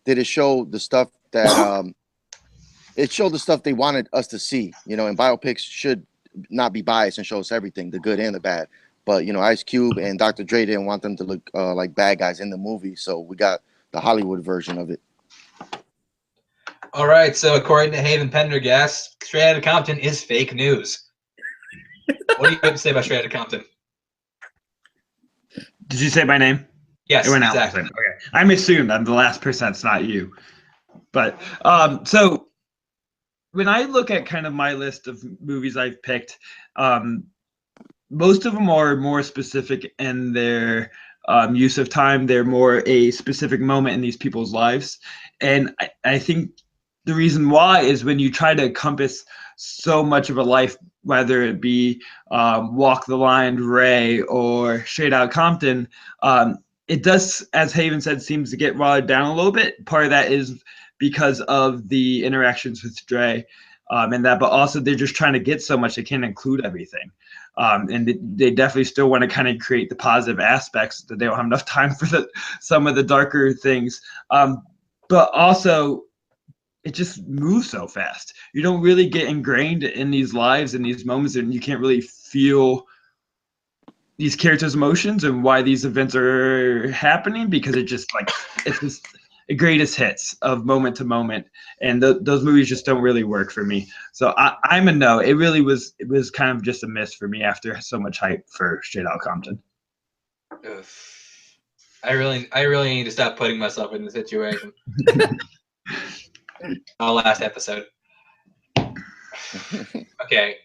[SPEAKER 4] did it show the stuff that it showed the stuff they wanted us to see, you know, and biopics should not be biased and show us everything, the good and the bad. But, you know, Ice Cube and Dr. Dre didn't want them to look like bad guys in the movie. So we got the Hollywood version of it.
[SPEAKER 2] All right. So according to Haven Pendergast, Straight Outta Compton is fake news. What do you have to say about Straight Outta Compton?
[SPEAKER 5] Did you say my name?
[SPEAKER 2] Yes,
[SPEAKER 5] it went
[SPEAKER 2] exactly.
[SPEAKER 5] out. Okay. I'm assumed I'm the last person. That's not you. But so when I look at kind of my list of movies I've picked, most of them are more specific in their use of time. They're more a specific moment in these people's lives. And I think the reason why is when you try to encompass so much of a life, whether it be Walk the Line, Ray, or Straight Outta Compton, it does, as Haven said, seems to get watered down a little bit. Part of that is because of the interactions with Dre and that, but also they're just trying to get so much they can't include everything. And they definitely still want to kind of create the positive aspects that they don't have enough time for some of the darker things. But also, it just moves so fast. You don't really get ingrained in these lives and these moments, and you can't really feel these characters' emotions and why these events are happening, because it just like it's just the greatest hits of moment to moment, and those movies just don't really work for me. So I'm a no. It was kind of just a miss for me after so much hype for Straight Outta Compton.
[SPEAKER 2] I really need to stop putting myself in the situation. Our last episode. Okay,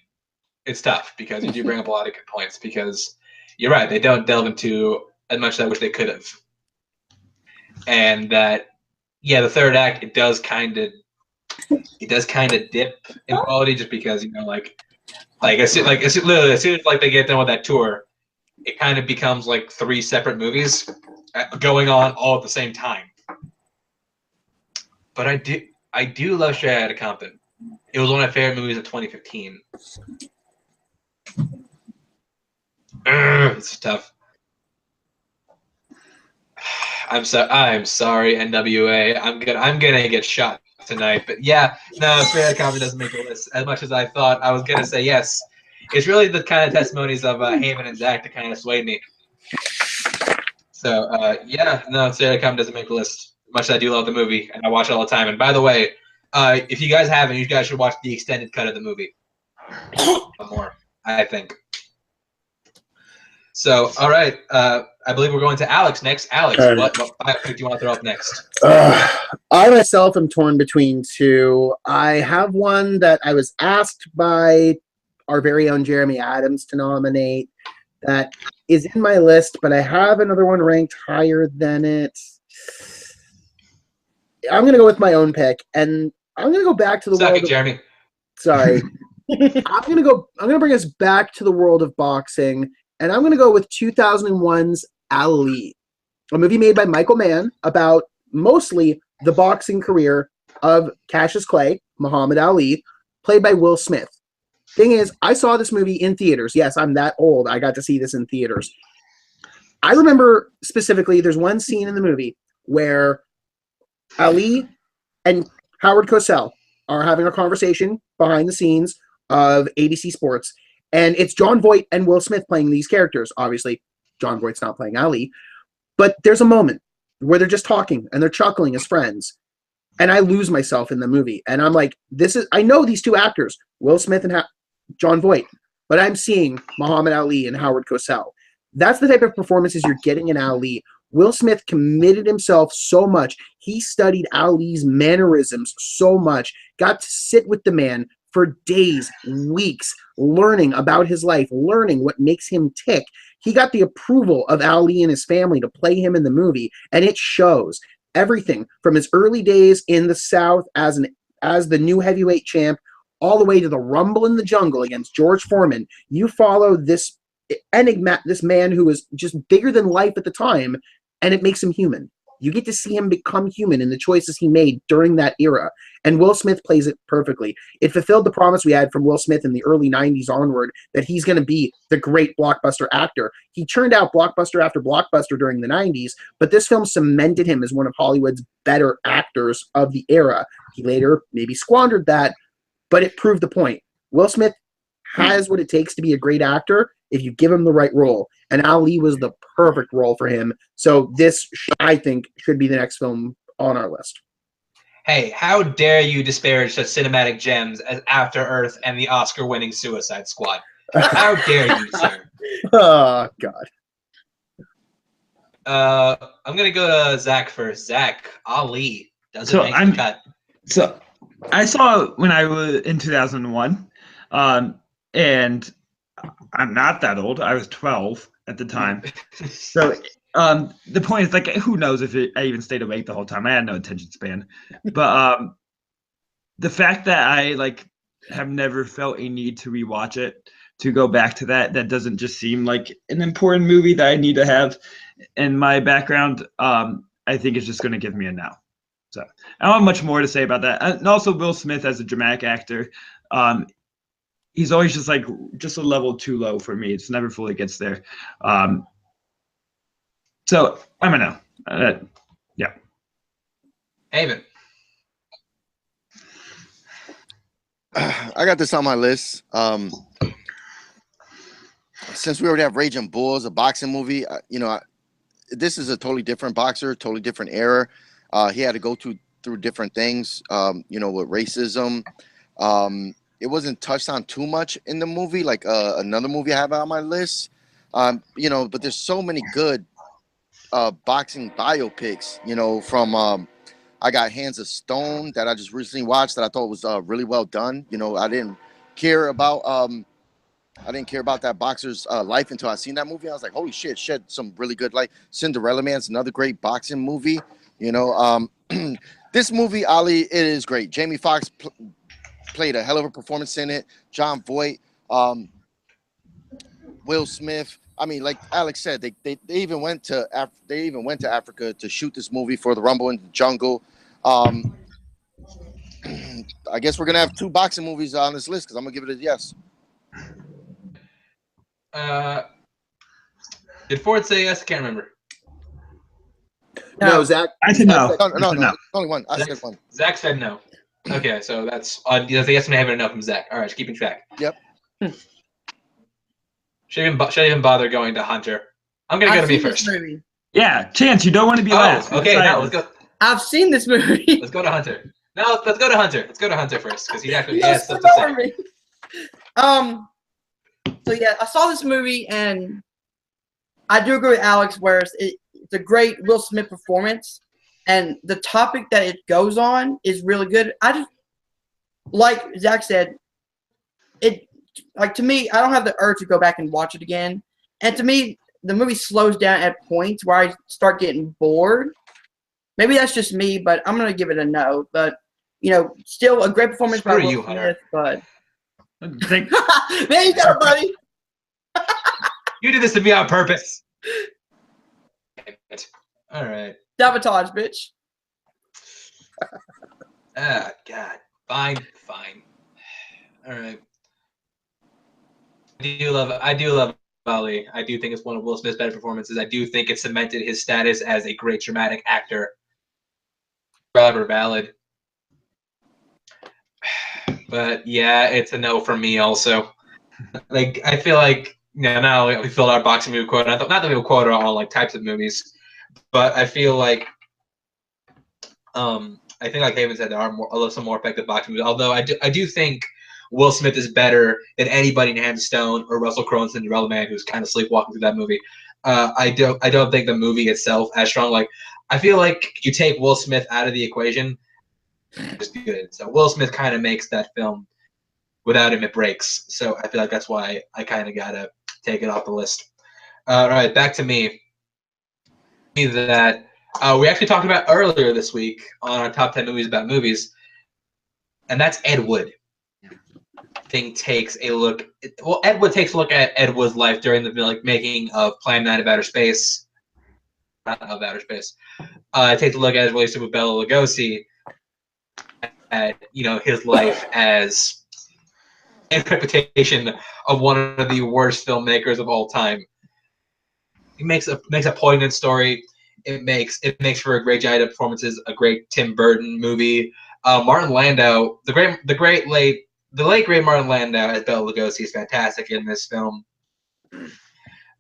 [SPEAKER 2] it's tough because you do bring up a lot of good points, because you're right, they don't delve into as much as I wish they could have. And that, yeah, the third act, it does kind of dip in quality, just because, you know, as soon as they get done with that tour, it kind of becomes like 3 separate movies going on all at the same time. But I do love Straight Outta Compton. It was one of my favorite movies of 2015. It's tough. I'm sorry, NWA. I'm gonna get shot tonight. But yeah, no, Straight Outta Compton doesn't make the list. As much as I thought I was gonna say yes, it's really the kind of testimonies of Haven and Zack that kind of swayed me. So yeah, no, Straight Outta Compton doesn't make the list. Much as I do love the movie, and I watch it all the time. And by the way, if you guys haven't, you guys should watch the extended cut of the movie. More, I think. So, all right. I believe we're going to Alex next. Alex,
[SPEAKER 1] Right.
[SPEAKER 2] what biopic do you want to throw up next?
[SPEAKER 1] I myself am torn between 2. I have one that I was asked by our very own Jeremy Adams to nominate that is in my list, but I have another one ranked higher than it. I'm going to go with my own pick, and I'm going to go back to the world of
[SPEAKER 2] Jeremy.
[SPEAKER 1] Sorry. I'm going to bring us back to the world of boxing, and I'm going to go with 2001's Ali, a movie made by Michael Mann about mostly the boxing career of Cassius Clay, Muhammad Ali, played by Will Smith. Thing is, I saw this movie in theaters. Yes, I'm that old. I got to see this in theaters. I remember specifically there's one scene in the movie where Ali and Howard Cosell are having a conversation behind the scenes of ABC Sports, and it's John Voight and Will Smith playing these characters. Obviously, John Voight's not playing Ali, but there's a moment where they're just talking and they're chuckling as friends, and I lose myself in the movie. And I'm like, I know these 2 actors, Will Smith and John Voight, but I'm seeing Muhammad Ali and Howard Cosell. That's the type of performances you're getting in Ali. Will Smith committed himself so much. He studied Ali's mannerisms so much, got to sit with the man, for days, weeks, learning about his life, learning what makes him tick. He got the approval of Al Lee and his family to play him in the movie, and it shows. Everything from his early days in the South as the new heavyweight champ, all the way to the Rumble in the Jungle against George Foreman. You follow this man who was just bigger than life at the time, and it makes him human. You get to see him become human in the choices he made during that era. And Will Smith plays it perfectly. It fulfilled the promise we had from Will Smith in the early 90s onward that he's going to be the great blockbuster actor. He churned out blockbuster after blockbuster during the 90s, but this film cemented him as one of Hollywood's better actors of the era. He later maybe squandered that, but it proved the point. Will Smith has what it takes to be a great actor if you give him the right role. And Ali was the perfect role for him. So this, I think, should be the next film on our list.
[SPEAKER 2] Hey, how dare you disparage such cinematic gems as After Earth and the Oscar-winning Suicide Squad? How dare you, sir?
[SPEAKER 1] Oh, God.
[SPEAKER 2] I'm going to go to Zack first. Zack, Ali doesn't make the cut.
[SPEAKER 5] So I saw it when I was in 2001, and I'm not that old. I was 12 at the time. So the point is, like, who knows if I even stayed awake the whole time? I had no attention span. But the fact that I have never felt a need to rewatch it, to go back to that doesn't just seem like an important movie that I need to have in my background. I think it's just going to give me a no. So I don't have much more to say about that. And also Will Smith as a dramatic actor, he's always just a level too low for me. It's never fully gets there. So I don't know. Yeah.
[SPEAKER 2] Haven.
[SPEAKER 4] I got this on my list. Since we already have Raging Bulls, a boxing movie, this is a totally different boxer, totally different era. He had to go through different things, with racism. It wasn't touched on too much in the movie, like another movie I have on my list. But there's so many good boxing biopics, from I got Hands of Stone that I just recently watched that I thought was really well done. I didn't care about that boxer's life until I seen that movie. I was like, holy shit, shed some really good light. Cinderella Man's another great boxing movie. This movie, Ali, it is great. Jamie Foxx played a hell of a performance in it. John Voight, Will Smith. I mean, like Alex said, they even went to Africa to shoot this movie for the Rumble in the Jungle. I guess we're gonna have 2 boxing movies on this list because I'm gonna give it a yes.
[SPEAKER 2] Did Ford say yes? I can't remember.
[SPEAKER 1] No, Zack.
[SPEAKER 5] I said no.
[SPEAKER 4] No. Only one. I said one.
[SPEAKER 2] Zack said no. Okay, so that's a yes and a no from Zack. All right, just keeping track.
[SPEAKER 4] Yep.
[SPEAKER 2] Should even bother going to Hunter. I'm gonna go to me first.
[SPEAKER 3] Movie.
[SPEAKER 5] Yeah, Chance, you don't want to be last.
[SPEAKER 2] Okay, now let's go.
[SPEAKER 3] I've seen this movie.
[SPEAKER 2] Let's go to Hunter. No, let's go to Hunter. Let's go to Hunter first because he actually has stuff to say.
[SPEAKER 3] So yeah, I saw this movie and I do agree with Alex where it's a great Will Smith performance and the topic that it goes on is really good. I just, like Zack said, to me, I don't have the urge to go back and watch it again. And to me, the movie slows down at points where I start getting bored. Maybe that's just me, but I'm going to give it a no. But, still a great performance by Will Smith. But there you go, buddy.
[SPEAKER 2] You did this to me on purpose. All right.
[SPEAKER 3] Sabotage, bitch.
[SPEAKER 2] Ah, God. Fine. All right. I do love Ali. I do think it's one of Will Smith's better performances. I do think it cemented his status as a great dramatic actor. Forever valid. But yeah, it's a no for me also. I feel like now we filled our boxing movie quota. Not that we have a quota on types of movies, but I feel like I think like Haven said there are some more effective boxing movies. Although I do think Will Smith is better than anybody in Hands of Stone or Russell Crowe in Cinderella Man, who's kind of sleepwalking through that movie. I don't think the movie itself as strong. I feel like you take Will Smith out of the equation, it's good. So Will Smith kind of makes that film without him, it breaks. So I feel like that's why I kind of gotta take it off the list. All right, back to me. That we actually talked about earlier this week on our top 10 movies about movies, and that's Ed Wood. Takes a look. Well, Ed Wood takes a look at Ed Wood's life during the making of Plan 9 of Outer Space. Not of Outer Space. Takes a look at his relationship with Bela Lugosi, at his life as a reputation of one of the worst filmmakers of all time. It makes a poignant story. It makes for a great giant of performances, a great Tim Burton movie. Martin Landau, the late great Martin Landau as Bela Lugosi is fantastic in this film.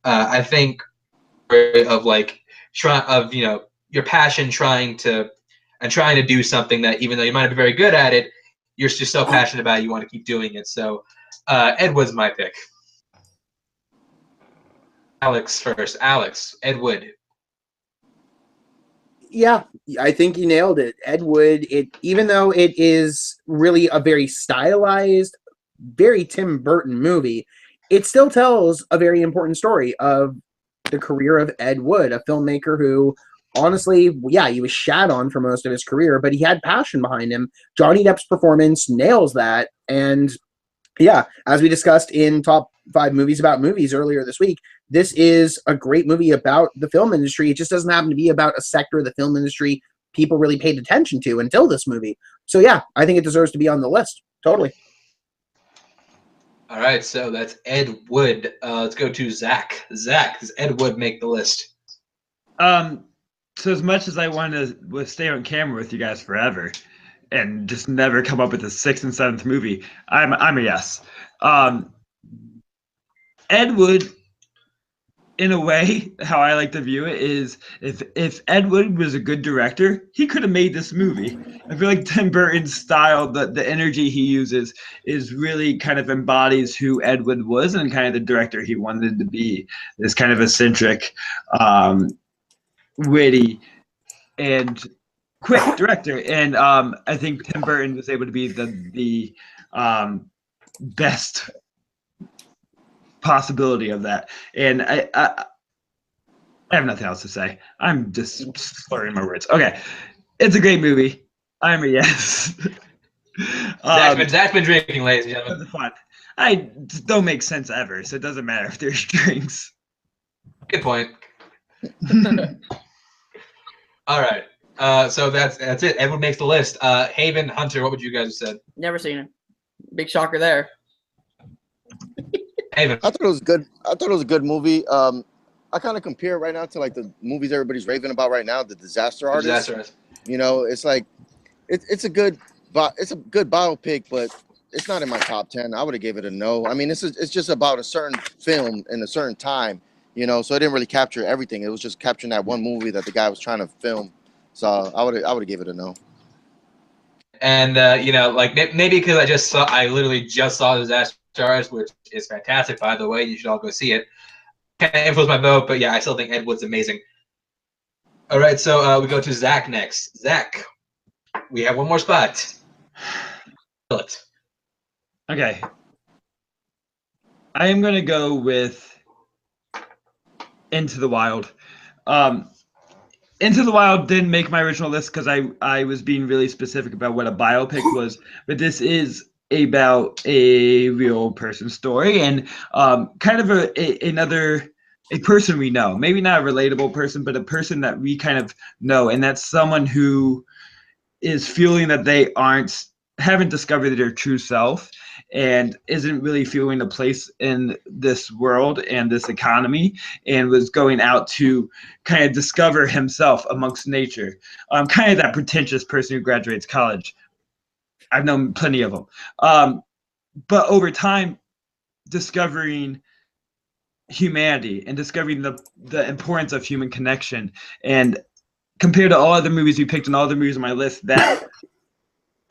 [SPEAKER 2] I think of your passion trying to do something that even though you might not be very good at it, you're just so passionate about it, you want to keep doing it. So Ed Wood's my pick. Alex first. Alex, Ed Wood.
[SPEAKER 1] Yeah, I think you nailed it. Ed Wood, even though it is really a very stylized, very Tim Burton movie, it still tells a very important story of the career of Ed Wood, a filmmaker who, honestly, yeah, he was shat on for most of his career, but he had passion behind him. Johnny Depp's performance nails that. And yeah, as we discussed in top 5 movies about movies earlier this week, this is a great movie about the film industry. It just doesn't happen to be about a sector of the film industry people really paid attention to until this movie. So yeah, I think it deserves to be on the list. Totally.
[SPEAKER 2] All right, so that's Ed Wood. Let's go to Zach. Zach, does Ed Wood make the list?
[SPEAKER 5] So as much as I want to stay on camera with you guys forever and just never come up with a 6th and 7th movie, I'm a yes. Ed Wood, in a way, how I like to view it is if Ed Wood was a good director, he could have made this movie. I feel like Tim Burton's style, the energy he uses is really kind of embodies who Ed Wood was and kind of the director he wanted to be. This kind of eccentric, witty, and quick director. And I think Tim Burton was able to be the best possibility of that. And I have nothing else to say. I'm just slurring my words. Okay, it's a great movie. I'm a yes.
[SPEAKER 2] Zach's been drinking, ladies and gentlemen.
[SPEAKER 5] It's fun. I don't make sense ever, so it doesn't matter if there's drinks.
[SPEAKER 2] Good point. All right. So that's it. Edward makes the list. Haven, Hunter, what would you guys have said?
[SPEAKER 3] Never seen it. Big shocker there.
[SPEAKER 2] Haven.
[SPEAKER 4] I thought it was good. I thought it was a good movie. I kind of compare it right now to like the movies everybody's raving about right now, The Disaster Artist.
[SPEAKER 2] Disaster Artist.
[SPEAKER 4] You know, it's like it's a good biopic, but it's not in my top 10. I would have gave it a no. I mean, it's just about a certain film in a certain time, you know, so it didn't really capture everything. It was just capturing that one movie that the guy was trying to film. So I would have gave it a no.
[SPEAKER 2] And like maybe because I literally just saw Disaster Artist, which is fantastic, by the way. You should all go see it. Kind of influenced my vote, but yeah, I still think Ed Wood's amazing. All right, so we go to Zach next. Zach, we have one more spot.
[SPEAKER 5] Okay. I am going to go with Into the Wild. Into the Wild didn't make my original list because I was being really specific about what a biopic was, but this is about a real person story and kind of a person we know. Maybe not a relatable person, but a person that we kind of know, and that's someone who is feeling that they haven't discovered their true self and isn't really feeling a place in this world and this economy, and was going out to kind of discover himself amongst nature. Kind of that pretentious person who graduates college. I've known plenty of them. But over time, discovering humanity and discovering the importance of human connection. And compared to all other movies we picked and all other movies on my list, that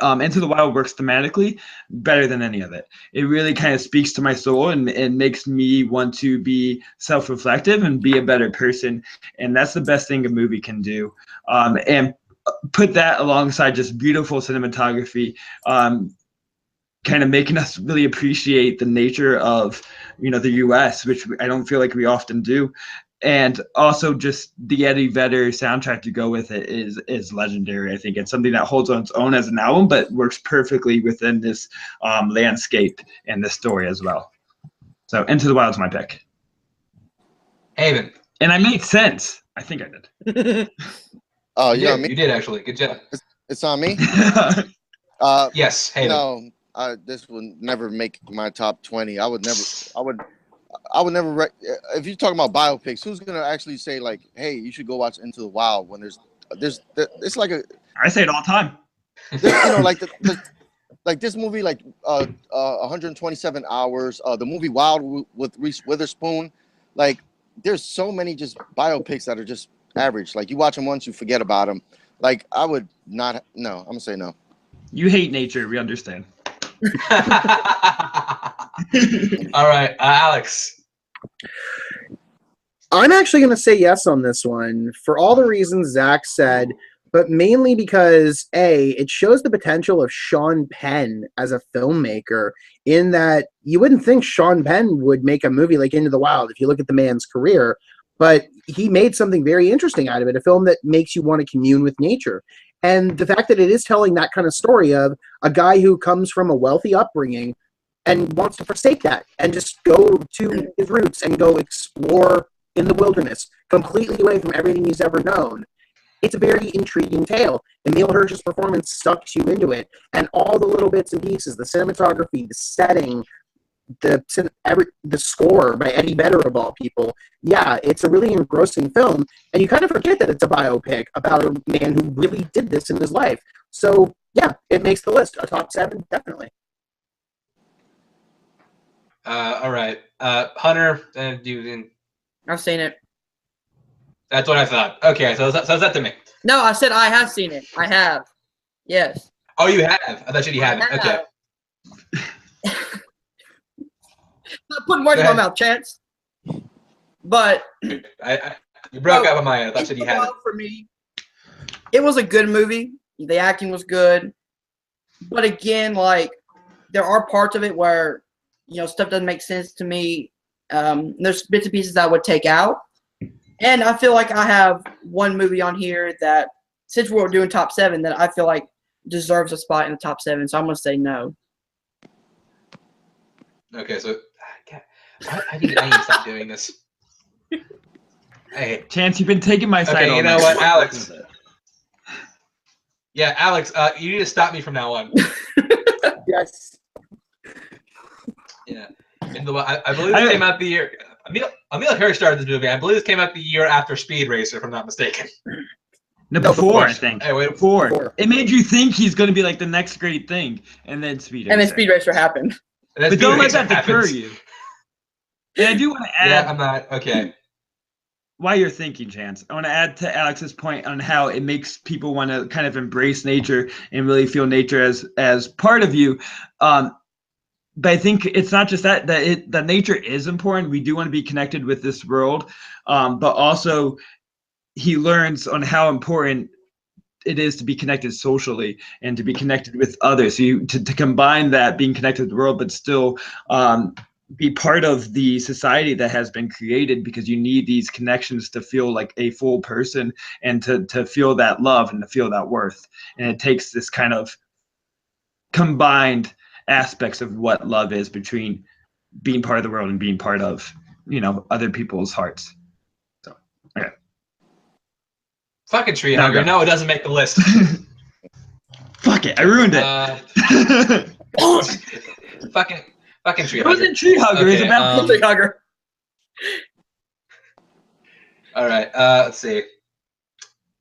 [SPEAKER 5] Into the Wild works thematically better than any of it. It really kind of speaks to my soul and makes me want to be self-reflective and be a better person. And that's the best thing a movie can do. And put that alongside just beautiful cinematography. kind of making us really appreciate the nature of, the U.S., which I don't feel like we often do. And also just the Eddie Vedder soundtrack to go with it is legendary. I think it's something that holds on its own as an album, but works perfectly within this landscape and this story as well. So Into the Wild's my pick.
[SPEAKER 2] Haven.
[SPEAKER 5] And I made sense. I think I did.
[SPEAKER 4] Oh,
[SPEAKER 2] You did actually. Good job.
[SPEAKER 4] It's on me.
[SPEAKER 2] Yes, Haven.
[SPEAKER 4] No, this would never make my top 20. I would never. If you're talking about biopics, who's gonna actually say like, "Hey, you should go watch Into the Wild"? When it's like
[SPEAKER 5] I say it all the time.
[SPEAKER 4] Like this movie, 127 hours. The movie Wild with Reese Witherspoon. Like, there's so many just biopics that are just average. Like, you watch them once, you forget about them. Like, I would not. No, I'm gonna say no.
[SPEAKER 5] You hate nature. We understand.
[SPEAKER 2] All right, Alex.
[SPEAKER 1] I'm actually going to say yes on this one for all the reasons Zach said, but mainly because it shows the potential of Sean Penn as a filmmaker, in that you wouldn't think Sean Penn would make a movie like Into the Wild if you look at the man's career, but he made something very interesting out of it, a film that makes you want to commune with nature. And the fact that it is telling that kind of story of a guy who comes from a wealthy upbringing and wants to forsake that and just go to his roots and go explore in the wilderness, completely away from everything he's ever known. It's a very intriguing tale. Emile Hirsch's performance sucks you into it, and all the little bits and pieces, the cinematography, the setting, the score by Eddie Vedder of all people. Yeah, it's a really engrossing film, and you kind of forget that it's a biopic about a man who really did this in his life. So yeah, it makes the list. A top 7, definitely.
[SPEAKER 2] All right, Hunter, and you.
[SPEAKER 3] I've seen it.
[SPEAKER 2] That's what I thought. Okay, so is that to me?
[SPEAKER 3] No, I said I have seen it. I have. Yes.
[SPEAKER 2] Oh, you have? I thought you hadn't. Okay.
[SPEAKER 3] Not putting words in my mouth, Chance. But
[SPEAKER 2] you broke up on my end. I thought you had it.
[SPEAKER 3] For me, it was a good movie. The acting was good. But again, like, there are parts of it where, stuff doesn't make sense to me. There's bits and pieces I would take out. And I feel like I have one movie on here that, since we're doing top 7, that I feel like deserves a spot in the top 7. So I'm going to say no.
[SPEAKER 2] Okay, so I need to stop doing this. Hey,
[SPEAKER 5] Chance, you've been taking my side.
[SPEAKER 2] Okay, you know what, Alex? Yeah, Alex, you need to stop me from now on.
[SPEAKER 1] Yes.
[SPEAKER 2] Yeah. I believe this came out the year. Emile Hirsch started this movie. I believe this came out the year after Speed Racer, if I'm not mistaken.
[SPEAKER 5] No, before, I think.
[SPEAKER 2] Hey, wait,
[SPEAKER 5] before. It made you think he's going to be like the next great thing, and then Speed Racer.
[SPEAKER 3] And then Speed Racer happened.
[SPEAKER 5] But don't let that deter you. And I do want to add.
[SPEAKER 2] Yeah, I'm not. Okay.
[SPEAKER 5] While you're thinking, Chance, I want to add to Alex's point on how it makes people want to kind of embrace nature and really feel nature as part of you. But I think it's not just that nature is important. We do want to be connected with this world, but also he learns on how important it is to be connected socially and to be connected with others. So to combine that, being connected with the world, but still be part of the society that has been created, because you need these connections to feel like a full person and to feel that love and to feel that worth. And it takes this kind of combined aspects of what love is between being part of the world and being part of, other people's hearts. So, okay.
[SPEAKER 2] Fucking Tree Hugger. No, it doesn't make the list.
[SPEAKER 5] Fuck it. I ruined it.
[SPEAKER 2] Fucking Tree Hugger.
[SPEAKER 5] It wasn't Tree Hugger.
[SPEAKER 2] Okay,
[SPEAKER 5] it's about
[SPEAKER 3] Tree Hugger.
[SPEAKER 2] All right. Let's see.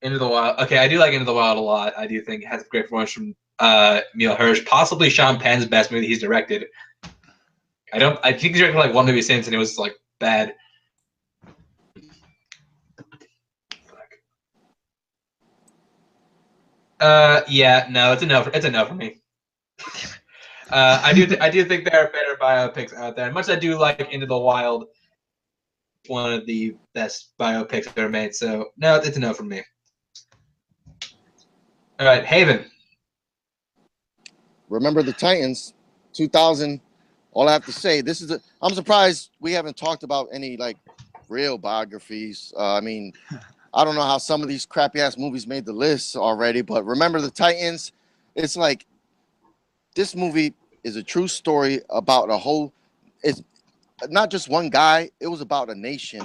[SPEAKER 2] Into the Wild. Okay, I do like Into the Wild a lot. I do think it has great performance from Emile Hirsch, possibly Sean Penn's best movie he's directed. I think he's directed like one movie since, and it was like bad. Yeah, no, it's a no. It's a no for me. I do think there are better biopics out there. And much as I do like Into the Wild, one of the best biopics ever made. So no, it's a no for me. All right, Haven.
[SPEAKER 4] Remember the Titans. 2000. All I have to say, I'm surprised we haven't talked about any like real biographies. I mean, I don't know how some of these crappy ass movies made the list already, but Remember the Titans, it's like this movie is a true story about it's not just one guy, it was about a nation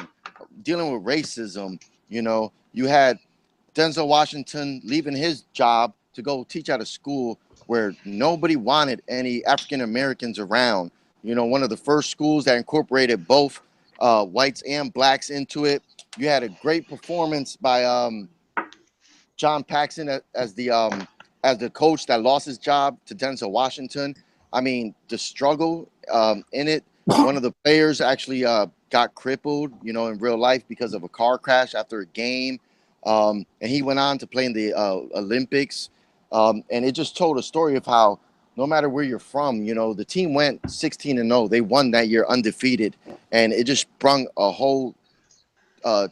[SPEAKER 4] dealing with racism. You know, you had Denzel Washington leaving his job to go teach at a school where nobody wanted any African Americans around. You know, one of the first schools that incorporated both whites and blacks into it. You had a great performance by John Paxson as the coach that lost his job to Denzel Washington. I mean, the struggle in it. One of the players actually got crippled, you know, in real life because of a car crash after a game. And he went on to play in the Olympics. And it just told a story of how no matter where you're from, you know, the team went 16-0. They won that year undefeated. And it just brung a whole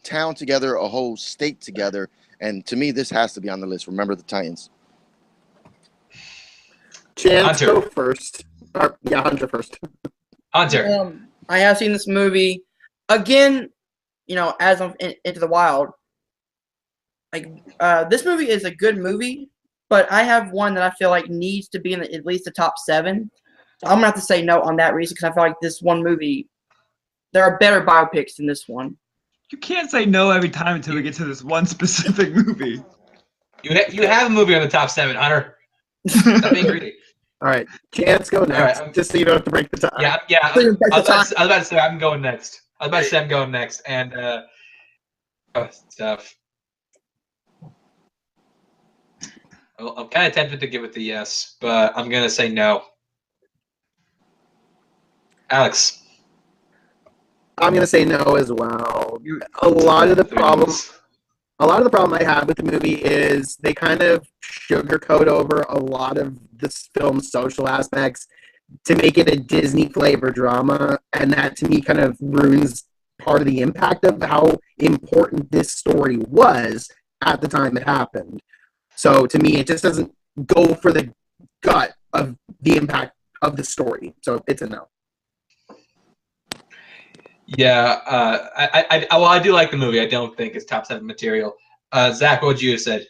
[SPEAKER 4] town together, a whole state together. And to me, this has to be on the list. Remember the Titans.
[SPEAKER 1] Chance, go first. Hunter first.
[SPEAKER 2] Hunter.
[SPEAKER 3] I have seen this movie again. You know, as I'm Into the Wild. Like, this movie is a good movie, but I have one that I feel like needs to be in at least the top 7. So I'm gonna have to say no on that reason because I feel like this one movie, there are better biopics than this one.
[SPEAKER 5] You can't say no every time until we get to this one specific movie.
[SPEAKER 2] You have a movie on the top 7, Hunter. Stop being greedy.
[SPEAKER 1] All right, Chance, go next.
[SPEAKER 2] Right,
[SPEAKER 1] just so you don't have to break the time.
[SPEAKER 2] Yeah. I was about to say I'm going next. And stuff. Well, I'm kind of tempted to give it the yes, but I'm gonna say no. Alex.
[SPEAKER 1] I'm gonna say no as well. A lot of the problem I have with the movie is they kind of sugarcoat over a lot of this film's social aspects to make it a Disney flavor drama, and that to me kind of ruins part of the impact of how important this story was at the time it happened. So to me, it just doesn't go for the gut of the impact of the story. So it's a no.
[SPEAKER 2] Yeah, I do like the movie. I don't think it's top 7 material. Zach, what would you have said?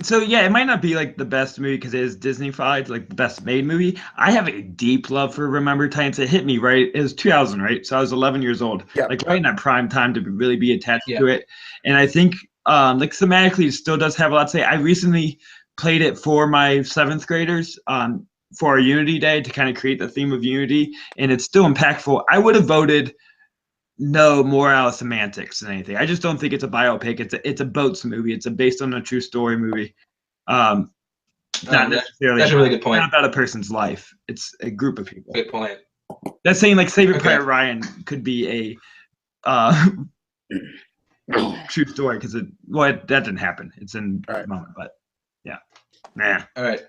[SPEAKER 5] So yeah, it might not be like the best movie because it is Disney-fied, like the best made movie. I have a deep love for Remember Titans. It hit me right. It was 2000, right? So I was 11 years old, like right in that prime time to really be attached to it. And I think like thematically, it still does have a lot to say. I recently played it for my 7th graders for our Unity Day to kind of create the theme of Unity, and it's still impactful. I would have voted no more out of semantics than anything. I just don't think it's a biopic. It's a boats movie. It's based on a true story movie. Not necessarily.
[SPEAKER 2] That's a really good point.
[SPEAKER 5] Not about a person's life. It's a group of people.
[SPEAKER 2] Good point.
[SPEAKER 5] That's saying like Saving Private Ryan could be a true story because that didn't happen. It's in the moment, but yeah. Nah.
[SPEAKER 2] All right.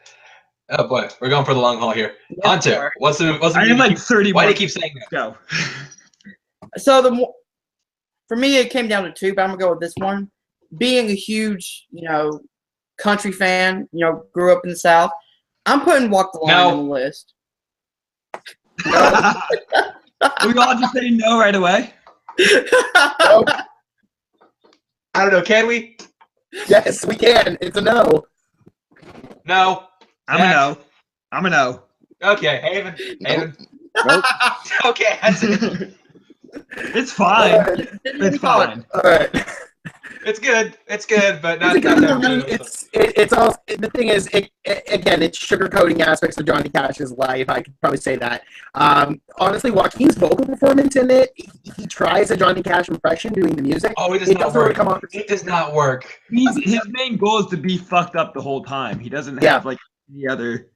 [SPEAKER 2] Oh boy, we're going for the long haul here. Hunter, what's the
[SPEAKER 5] I am like 30.
[SPEAKER 2] Why do you keep saying that?
[SPEAKER 5] Go.
[SPEAKER 3] So for me, it came down to 2, but I'm gonna go with this one. Being a huge, country fan, grew up in the South, I'm putting Walk the Line on the list.
[SPEAKER 5] We all just say no right away.
[SPEAKER 2] I don't know. Can we?
[SPEAKER 1] Yes, we can. It's a no.
[SPEAKER 2] No.
[SPEAKER 5] I'm a no.
[SPEAKER 2] Okay, Haven.
[SPEAKER 4] Nope.
[SPEAKER 2] Okay, that's it.
[SPEAKER 5] It's fine. It's fine.
[SPEAKER 1] All right.
[SPEAKER 2] It's good, but not.
[SPEAKER 1] It's all. The thing is, it's sugarcoating aspects of Johnny Cash's life. I could probably say that. Honestly, Joaquin's vocal performance in it, he tries a Johnny Cash impression doing the music.
[SPEAKER 2] Oh, it does not work. It does not work.
[SPEAKER 5] His main goal is to be fucked up the whole time. He doesn't have like any other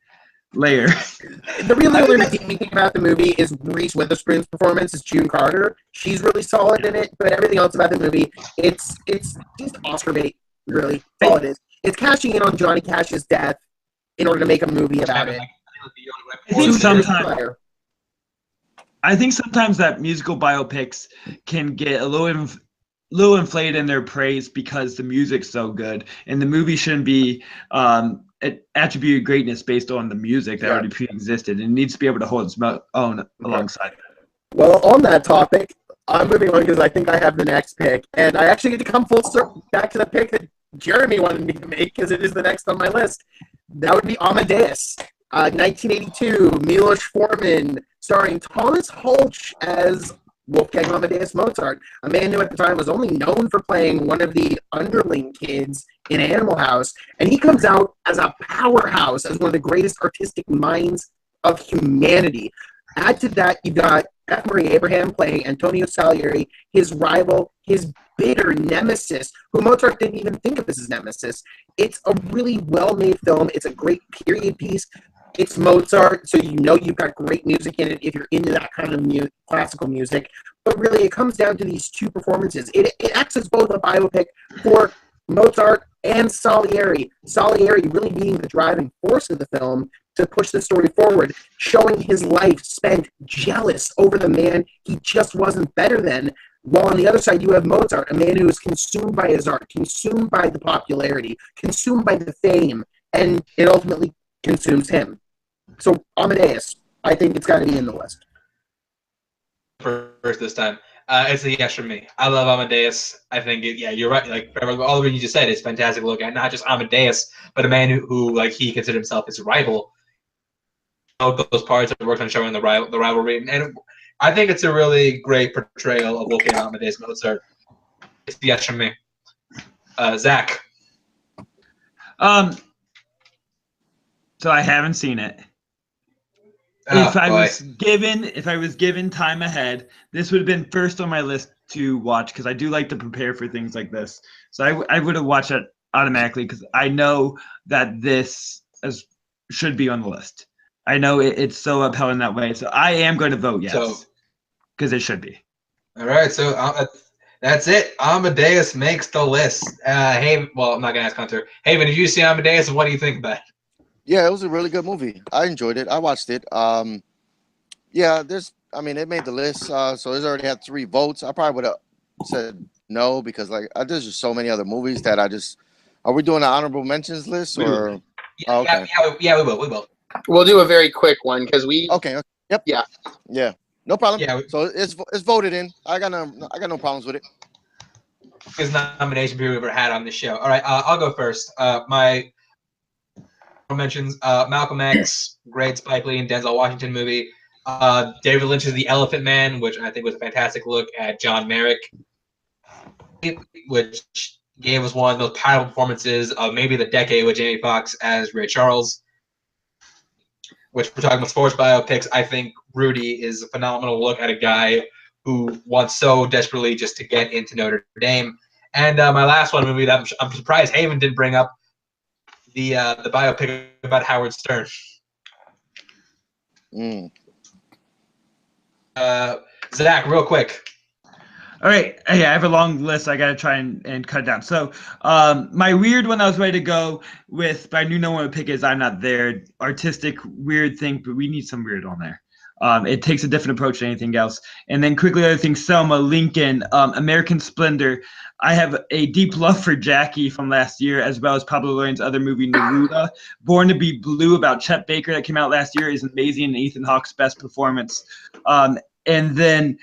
[SPEAKER 5] layer.
[SPEAKER 1] The really only redeeming thing about the movie is Reese Witherspoon's performance as June Carter. She's really solid in it, but everything else about the movie, it's just Oscar bait, really. That's all it is. It's cashing in on Johnny Cash's death in order to make a movie about it.
[SPEAKER 5] I think sometimes that musical biopics can get a little little inflated in their praise because the music's so good, and the movie shouldn't be attributed greatness based on the music that already pre-existed. It needs to be able to hold its own alongside it.
[SPEAKER 1] Well, on that topic, I'm moving on because I think I have the next pick, and I actually get to come full circle back to the pick that Jeremy wanted me to make because it is the next on my list. That would be Amadeus, 1982, Milos Forman, starring Thomas Hulce as Wolfgang Amadeus Mozart, a man who at the time was only known for playing one of the underling kids in Animal House, and he comes out as a powerhouse, as one of the greatest artistic minds of humanity. Add to that, you got F. Murray Abraham playing Antonio Salieri, his rival, his bitter nemesis, who Mozart didn't even think of as his nemesis. It's a really well-made film. It's a great period piece. It's Mozart, so you know you've got great music in it if you're into that kind of classical music. But really, it comes down to these two performances. It acts as both a biopic for Mozart and Salieri. Salieri really being the driving force of the film to push the story forward, showing his life spent jealous over the man he just wasn't better than. While on the other side, you have Mozart, a man who is consumed by his art, consumed by the popularity, consumed by the fame, and it ultimately consumes him. So Amadeus, I think it's got to be in the list.
[SPEAKER 2] First this time. It's a yes from me. I love Amadeus. I think, you're right. Like all the things you just said, it's a fantastic look at not just Amadeus, but a man who like he considered himself his rival. Those parts that worked on showing the rivalry, and I think it's a really great portrayal of Wolfgang Amadeus Mozart. It's the yes from me. Zach.
[SPEAKER 5] So I haven't seen it. If I was given time ahead, this would have been first on my list to watch because I do like to prepare for things like this. So I would have watched it automatically because I know that this should be on the list. I know it's so upheld in that way. So I am going to vote yes because it should be.
[SPEAKER 2] All right, so that's it. Amadeus makes the list. Hey, well, I'm not going to ask Hunter. Haven, did you see Amadeus, and what do you think about it?
[SPEAKER 4] Yeah, it was a really good movie. I enjoyed it. I watched it. It made the list, so it's already had 3 votes. I probably would have said no because there's just so many other movies that are we doing an honorable mentions list or?
[SPEAKER 2] Yeah, we will.
[SPEAKER 1] We'll do a very quick one because we.
[SPEAKER 4] Okay. Yep. Yeah. No problem.
[SPEAKER 2] Yeah.
[SPEAKER 4] So it's voted in. I got no problems with it.
[SPEAKER 2] Biggest nomination we've ever had on this show. All right, I'll go first. My mentions Malcolm X, great Spike Lee and Denzel Washington movie. David Lynch's The Elephant Man, which I think was a fantastic look at John Merrick, which gave us one of those powerful performances of maybe the decade with Jamie Foxx as Ray Charles. Which we're talking about sports biopics. I think Rudy is a phenomenal look at a guy who wants so desperately just to get into Notre Dame. And my last one movie that I'm surprised Haven didn't bring up, the biopic about Howard Stern. Zach, real quick.
[SPEAKER 5] All right. I have a long list. I got to try and cut down. So my weird one I was ready to go with, but I knew no one would pick is I'm Not There. Artistic, weird thing, but we need some weird on there. It takes a different approach to anything else. And then quickly, other things, Selma, Lincoln, American Splendor. I have a deep love for Jackie from last year, as well as Pablo Larraín's other movie, Neruda. Born to Be Blue about Chet Baker that came out last year is amazing, and Ethan Hawke's best performance. And then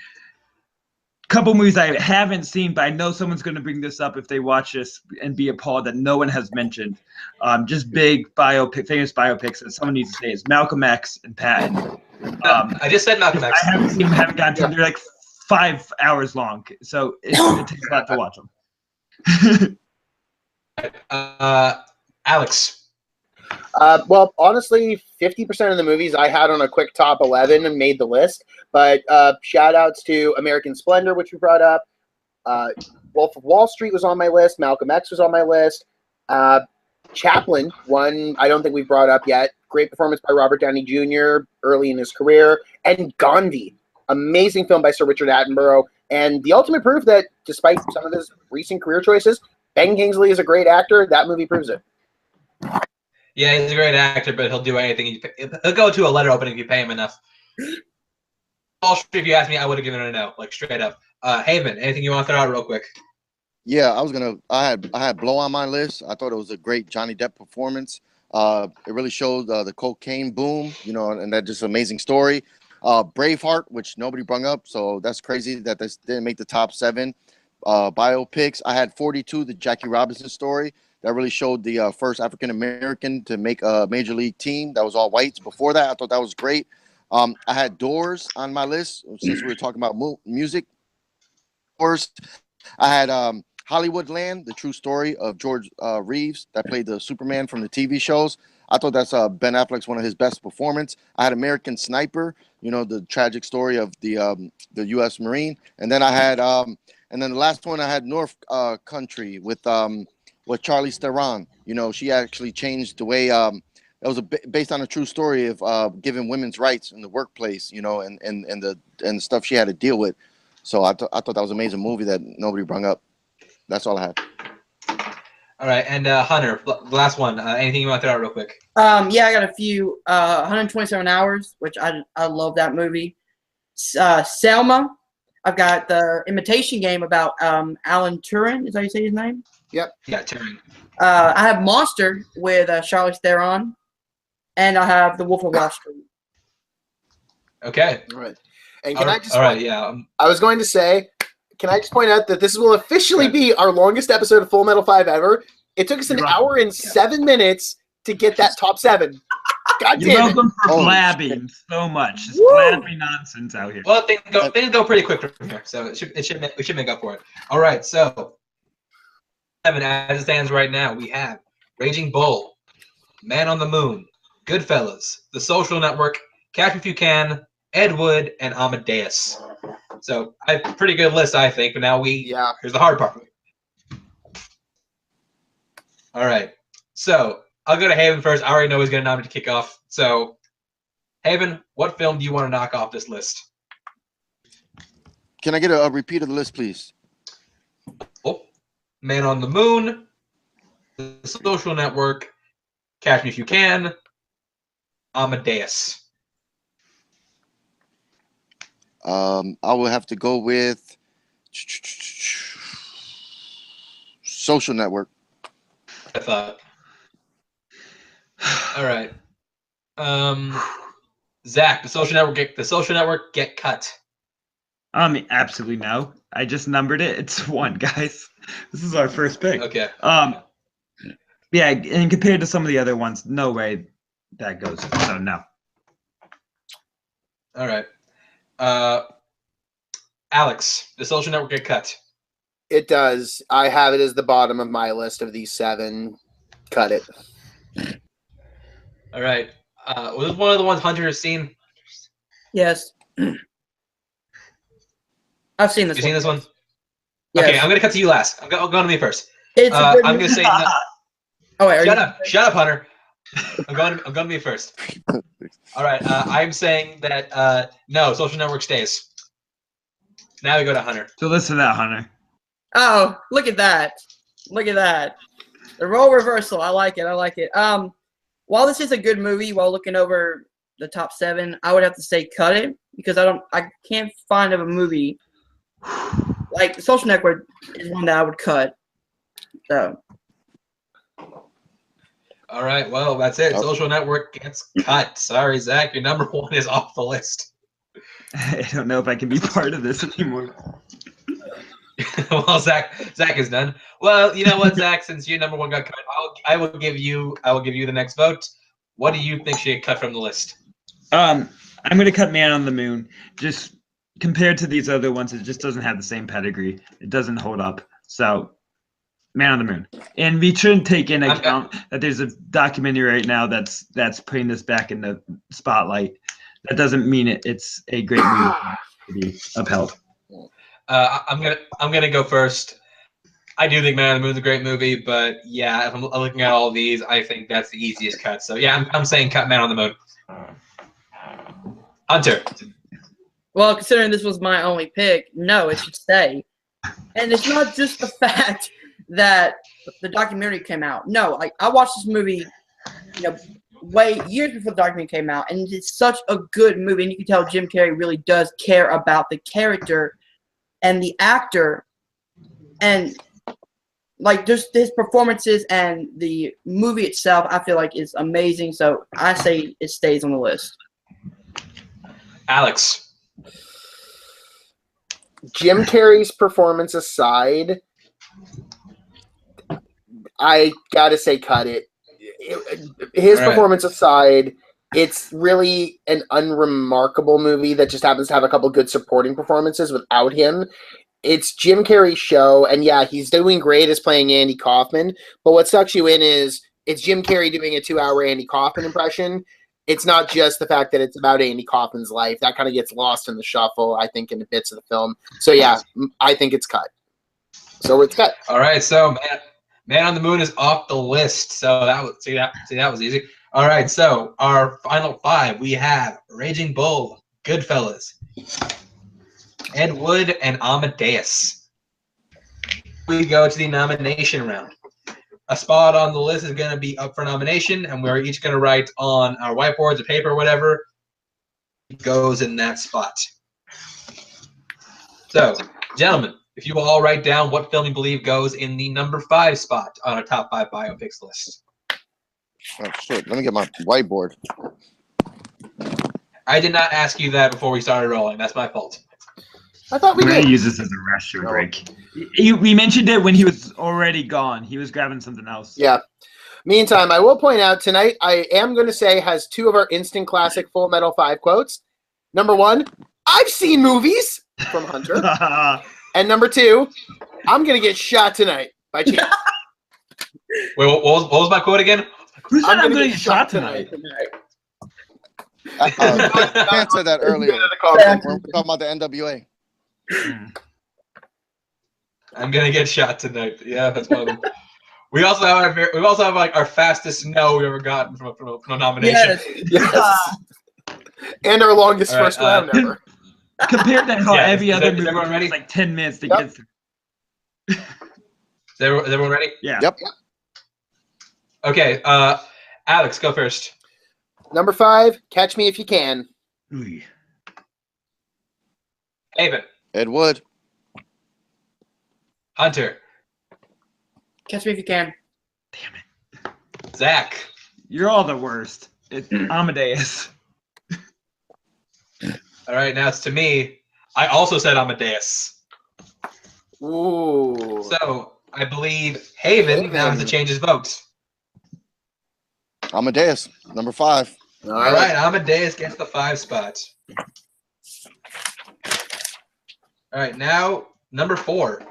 [SPEAKER 5] couple movies I haven't seen, but I know someone's going to bring this up if they watch this and be appalled that no one has mentioned. Just big famous biopics that someone needs to say is Malcolm X and Patton.
[SPEAKER 2] I just said Malcolm X.
[SPEAKER 5] I haven't seen them, haven't gotten to them. They're like 5 hours long, so it takes a lot to watch them.
[SPEAKER 2] Alex.
[SPEAKER 1] Well, honestly, 50% of the movies I had on a quick top 11 and made the list. But shout outs to American Splendor, which we brought up. Wolf of Wall Street was on my list. Malcolm X was on my list. Chaplin, one I don't think we've brought up yet. Great performance by Robert Downey Jr. early in his career. And Gandhi, amazing film by Sir Richard Attenborough. And the ultimate proof that despite some of his recent career choices, Ben Kingsley is a great actor. That movie proves it.
[SPEAKER 2] Yeah, he's a great actor, but he'll do anything. He'll go to a letter opening if you pay him enough. Wall Street, if you asked me, I would have given it a no, like straight up. Haven, anything you want to throw out real quick?
[SPEAKER 4] Yeah, I had Blow on my list. I thought it was a great Johnny Depp performance. It really showed the cocaine boom, and that just amazing story. Braveheart, which nobody brung up, so that's crazy that this didn't make the top 7 biopics. I had 42, the Jackie Robinson story. That really showed the first African American to make a major league team that was all whites. Before that, I thought that was great. I had Doors on my list since we were talking about music. Doors. I had Hollywoodland, the true story of George Reeves that played the Superman from the TV shows. I thought that's Ben Affleck's one of his best performance. I had American Sniper, the tragic story of the U.S. Marine, and then I had and then the last one I had North Country with Charlize Theron. She actually changed the way. It was based on a true story of giving women's rights in the workplace, and the stuff she had to deal with. So I thought that was an amazing movie that nobody brought up. That's all I had.
[SPEAKER 2] All right, and Hunter, the last one. Anything you want to throw out real quick?
[SPEAKER 3] Yeah, I got a few. 127 Hours, which I love that movie. Selma. I've got the Imitation Game about Alan Turing. Is that how you say his name?
[SPEAKER 1] Yep.
[SPEAKER 2] Yeah, Turing.
[SPEAKER 3] I have Monster with Charlize Theron, and I have The Wolf of Wall Street.
[SPEAKER 2] Okay.
[SPEAKER 1] All right. And can I just?
[SPEAKER 2] All right. Yeah.
[SPEAKER 1] I was going to say, can I just point out that this will officially be our longest episode of Full Metal 5 ever? It took us an hour and 7 minutes to get that top 7. God
[SPEAKER 5] You're
[SPEAKER 1] damn it.
[SPEAKER 5] welcome for blabbing so much. Just
[SPEAKER 3] Woo!
[SPEAKER 5] blabbing nonsense out here.
[SPEAKER 2] Well, things go pretty quick from here, so we should make up for it. All right. So, 7 as it stands right now, we have Raging Bull, Man on the Moon, Goodfellas, The Social Network, Catch Me If You Can, Ed Wood, and Amadeus. So, a pretty good list, I think. But now here's the hard part. All right. So, I'll go to Haven first. I already know he's going to nominate to kick off. So, Haven, what film do you want to knock off this list?
[SPEAKER 4] Can I get a repeat of the list, please?
[SPEAKER 2] Oh, Man on the Moon, The Social Network, Catch Me If You Can, Amadeus.
[SPEAKER 4] I will have to go with Social Network.
[SPEAKER 2] I thought. All right. Zack, the social network get cut.
[SPEAKER 5] Absolutely no. I just numbered it. It's 1, guys. This is our first pick.
[SPEAKER 2] Okay.
[SPEAKER 5] Yeah, and compared to some of the other ones, no way that goes. So no.
[SPEAKER 2] All right. Alex, the social network get cut.
[SPEAKER 1] It does. I have it as the bottom of my list of these 7. Cut it.
[SPEAKER 2] All right. Was this one of the ones Hunter has seen?
[SPEAKER 3] Yes. I've seen this
[SPEAKER 2] You
[SPEAKER 3] one.
[SPEAKER 2] seen this one?
[SPEAKER 3] Yes.
[SPEAKER 2] Okay, I'm gonna cut to you last. I'm going to me first.
[SPEAKER 3] It's a good
[SPEAKER 2] I'm
[SPEAKER 3] movie.
[SPEAKER 2] gonna say no.
[SPEAKER 3] Oh wait,
[SPEAKER 2] Shut up, Hunter. I'm going to be first. All right. I'm saying that no, social network stays. Now we go to Hunter.
[SPEAKER 5] So listen to that, Hunter.
[SPEAKER 3] Oh, look at that. Look at that. The role reversal. I like it. I like it. While this is a good movie, while looking over the top 7, I would have to say cut it because I can't find a movie like The Social Network is one that I would cut. So.
[SPEAKER 2] All right. Well, that's it. Social network gets cut. Sorry, Zack. Your number 1 is off the list.
[SPEAKER 5] I don't know if I can be part of this anymore.
[SPEAKER 2] Well, Zack is done. Well, you know what, Zack? Since your number 1 got cut, I will give you the next vote. What do you think should get cut from the list?
[SPEAKER 5] I'm gonna cut Man on the Moon. Just compared to these other ones, it just doesn't have the same pedigree. It doesn't hold up. So, Man on the Moon. And we shouldn't take into account that there's a documentary right now that's putting this back in the spotlight. That doesn't mean it's a great movie to be upheld.
[SPEAKER 2] I'm gonna go first. I do think Man on the Moon is a great movie, but yeah, if I'm looking at all these, I think that's the easiest cut. So yeah, I'm saying cut Man on the Moon. Hunter.
[SPEAKER 3] Well, considering this was my only pick, no, it should stay. And it's not just the fact that the documentary came out. No, I watched this movie, way years before the documentary came out, and it's such a good movie. And you can tell Jim Carrey really does care about the character and the actor. And like just his performances and the movie itself, I feel like is amazing. So I say it stays on the list.
[SPEAKER 2] Alex.
[SPEAKER 1] Jim Carrey's performance aside, I gotta say, cut it. His
[SPEAKER 2] All right.
[SPEAKER 1] performance aside, it's really an unremarkable movie that just happens to have a couple good supporting performances without him. It's Jim Carrey's show, and yeah, he's doing great as playing Andy Kaufman, but what sucks you in is it's Jim Carrey doing a 2-hour Andy Kaufman impression. It's not just the fact that it's about Andy Kaufman's life. That kind of gets lost in the shuffle, I think, in the bits of the film. So yeah, I think it's cut. So it's cut.
[SPEAKER 2] All right, so Man on the Moon is off the list. So that was that was easy. All right, so our final 5, we have Raging Bull, Goodfellas, Ed Wood, and Amadeus. We go to the nomination round. A spot on the list is going to be up for nomination, and we're each going to write on our whiteboards or paper or whatever goes in that spot. So, gentlemen, if you will all write down what film you believe goes in the number 5 spot on our top 5 biopics list.
[SPEAKER 4] Oh shit! Let me get my whiteboard.
[SPEAKER 2] I did not ask you that before we started rolling. That's my fault.
[SPEAKER 1] I thought we
[SPEAKER 5] We're gonna
[SPEAKER 1] did.
[SPEAKER 5] use this as a restroom break. We mentioned it when he was already gone. He was grabbing something else.
[SPEAKER 1] Yeah. Meantime, I will point out tonight, I am going to say has 2 of our instant classic Full Metal 5 quotes. Number 1, I've seen movies from Hunter. And number 2, I'm going to get shot tonight by Chance.
[SPEAKER 2] Wait, what was my quote again?
[SPEAKER 5] Who said I'm
[SPEAKER 1] gonna
[SPEAKER 5] gonna get shot tonight?
[SPEAKER 4] Chance said that earlier.
[SPEAKER 1] Yeah.
[SPEAKER 4] We're talking about the NWA.
[SPEAKER 2] I'm gonna get shot tonight. Yeah, that's one of them. We also have like our fastest no we've ever gotten from a nomination.
[SPEAKER 1] Yes. And our longest
[SPEAKER 2] All right,
[SPEAKER 1] first round ever.
[SPEAKER 5] Compared to how
[SPEAKER 2] Yeah,
[SPEAKER 5] every
[SPEAKER 2] is
[SPEAKER 5] other
[SPEAKER 2] that- is
[SPEAKER 5] movie
[SPEAKER 2] everyone ready?
[SPEAKER 5] takes like 10 minutes to
[SPEAKER 1] Yep.
[SPEAKER 5] get through.
[SPEAKER 2] Is everyone ready?
[SPEAKER 5] Yeah.
[SPEAKER 4] Yep.
[SPEAKER 2] Okay, Alex, go first.
[SPEAKER 1] Number 5, Catch Me If You Can.
[SPEAKER 5] Ooh.
[SPEAKER 2] Haven,
[SPEAKER 4] Ed Wood.
[SPEAKER 2] Hunter,
[SPEAKER 3] Catch Me If You Can.
[SPEAKER 5] Damn it.
[SPEAKER 2] Zach,
[SPEAKER 5] You're all the worst. It's Amadeus.
[SPEAKER 2] all right, now it's to me. I also said Amadeus.
[SPEAKER 1] Ooh.
[SPEAKER 2] So I believe Haven now has to change his vote.
[SPEAKER 4] Amadeus. Number 5.
[SPEAKER 1] All
[SPEAKER 2] All
[SPEAKER 1] right.
[SPEAKER 2] right, Amadeus gets the 5 spot. All right, now number 4.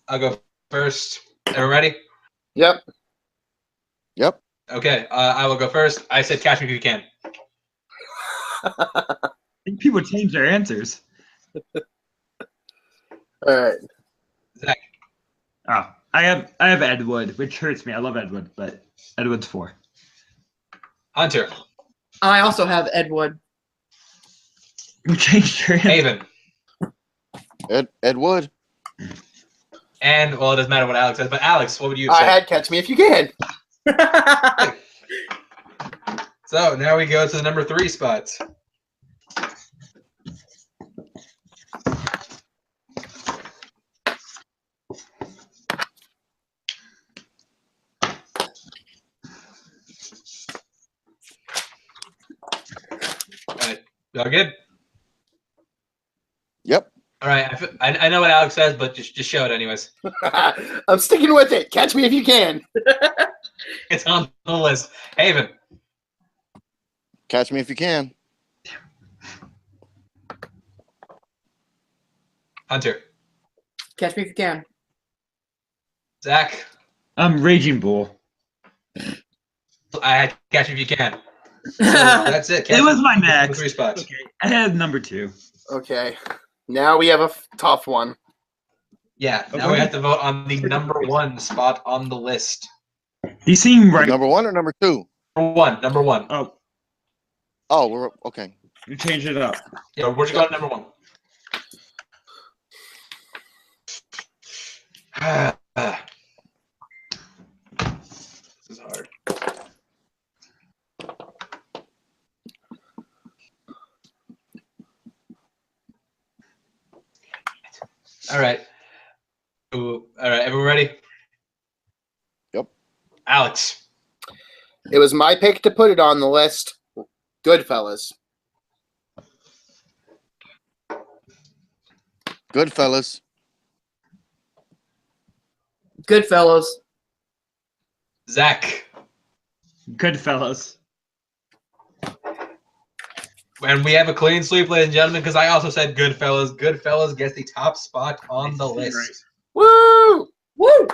[SPEAKER 2] I'll go first. Everyone ready?
[SPEAKER 1] Yep.
[SPEAKER 4] Yep.
[SPEAKER 2] Okay, I will go first. I said Catch Me If You Can.
[SPEAKER 5] I think people change their answers.
[SPEAKER 1] All right.
[SPEAKER 2] Zach,
[SPEAKER 5] Oh, I have Ed Wood, which hurts me. I love Ed Wood, but Ed Wood's 4.
[SPEAKER 2] Hunter,
[SPEAKER 3] I also have Ed Wood.
[SPEAKER 5] You changed your answer.
[SPEAKER 2] Haven,
[SPEAKER 4] Ed Wood.
[SPEAKER 2] and well, it doesn't matter what Alex says, but Alex, what would you
[SPEAKER 1] I
[SPEAKER 2] say?
[SPEAKER 1] had Catch Me If You Can.
[SPEAKER 2] So now we go to the number 3 spot. All right, y'all good?
[SPEAKER 4] Yep.
[SPEAKER 2] All right, I know what Alex says, but just show it anyways.
[SPEAKER 1] I'm sticking with it. Catch Me If You Can.
[SPEAKER 2] It's on the list. Haven,
[SPEAKER 4] Catch Me If You Can.
[SPEAKER 2] Hunter,
[SPEAKER 3] Catch Me If You Can.
[SPEAKER 2] Zach,
[SPEAKER 5] Raging Bull.
[SPEAKER 2] I had Catch Me If You Can. So that's it.
[SPEAKER 5] It was my
[SPEAKER 2] Catch Me
[SPEAKER 5] next.
[SPEAKER 2] for 3 spots.
[SPEAKER 5] Okay, I had number 2.
[SPEAKER 1] Okay. Now we have a tough one.
[SPEAKER 2] Yeah, now we have to vote on the number 1 spot on the list.
[SPEAKER 5] These seem right.
[SPEAKER 4] Number 1 or number 2?
[SPEAKER 2] Number one.
[SPEAKER 5] Oh,
[SPEAKER 4] Oh, we're okay.
[SPEAKER 5] You changed it up.
[SPEAKER 2] Yeah, we're just going to number one. This is hard. All right. Ooh, all right, everyone ready?
[SPEAKER 4] Yep.
[SPEAKER 2] Alex.
[SPEAKER 1] It was my pick to put it on the list. Goodfellas.
[SPEAKER 4] Goodfellas.
[SPEAKER 3] Goodfellas.
[SPEAKER 2] Zach.
[SPEAKER 5] Goodfellas.
[SPEAKER 2] And we have a clean sweep, ladies and gentlemen, because I also said Goodfellas. Goodfellas gets the top spot on the list.
[SPEAKER 1] Woo!
[SPEAKER 3] Woo!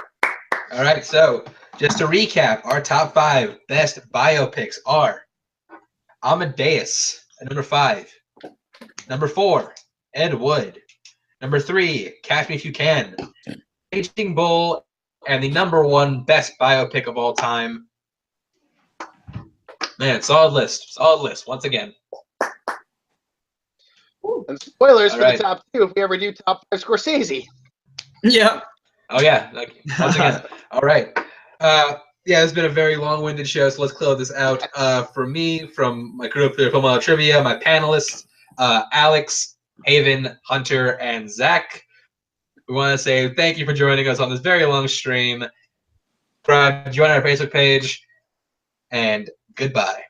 [SPEAKER 2] All right, so just to recap, our top 5 best biopics are Amadeus at number 5. Number 4, Ed Wood. Number 3, Catch Me If You Can. Raging Bull, and the number 1 best biopic of all time. Man, solid list. Solid list, once again.
[SPEAKER 1] And spoilers
[SPEAKER 2] All
[SPEAKER 1] for
[SPEAKER 2] right.
[SPEAKER 1] the top 2 if we ever do top 5 Scorsese.
[SPEAKER 3] Yeah.
[SPEAKER 2] Oh, yeah. Like, once again. All right. Yeah, it's been a very long-winded show, so let's close this out. From me, from my group here, Football Trivia, my panelists, Alex, Haven, Hunter, and Zach. We want to say thank you for joining us on this very long stream. Join our Facebook page, and goodbye.